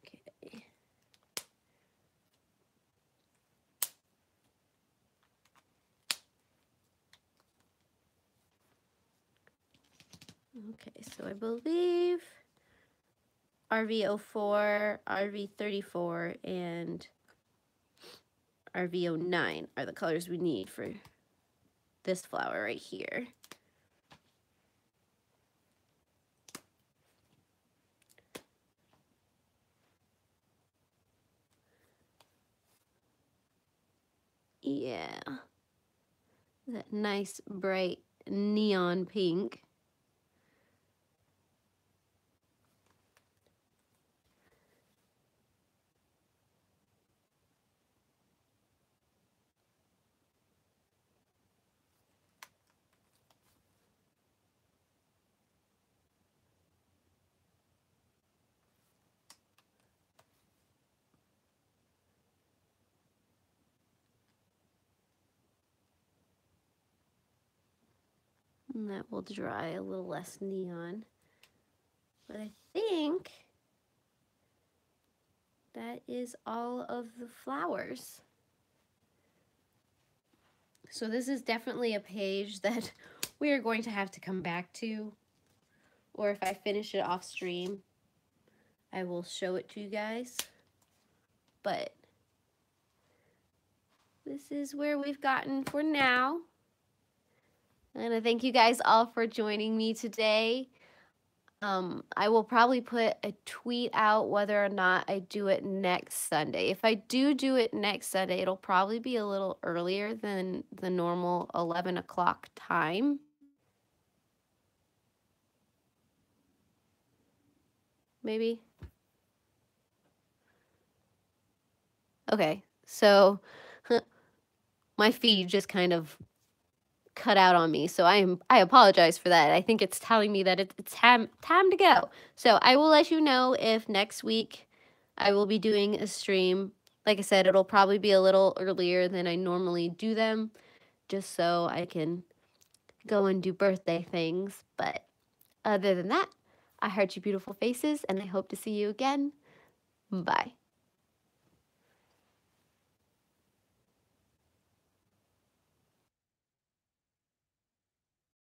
Okay. Okay, so I believe RV04, RV34, and RV09 are the colors we need for this flower right here. Yeah. That nice bright neon pink. And that will dry a little less neon. But I think that is all of the flowers. So this is definitely a page that we are going to have to come back to. Or if I finish it off stream, I will show it to you guys. But this is where we've gotten for now. And I thank you guys all for joining me today. I will probably put a tweet out whether or not I do it next Sunday. If I do it next Sunday, it'll probably be a little earlier than the normal 11 o'clock time. Maybe. Okay, so my feed just kind of cut out on me, so I apologize for that. I think it's telling me that it's time to go. So I will let you know if next week I will be doing a stream. Like I said, it'll probably be a little earlier than I normally do them, just so I can go and do birthday things. But other than that, I heart you beautiful faces, and I hope to see you again. Bye.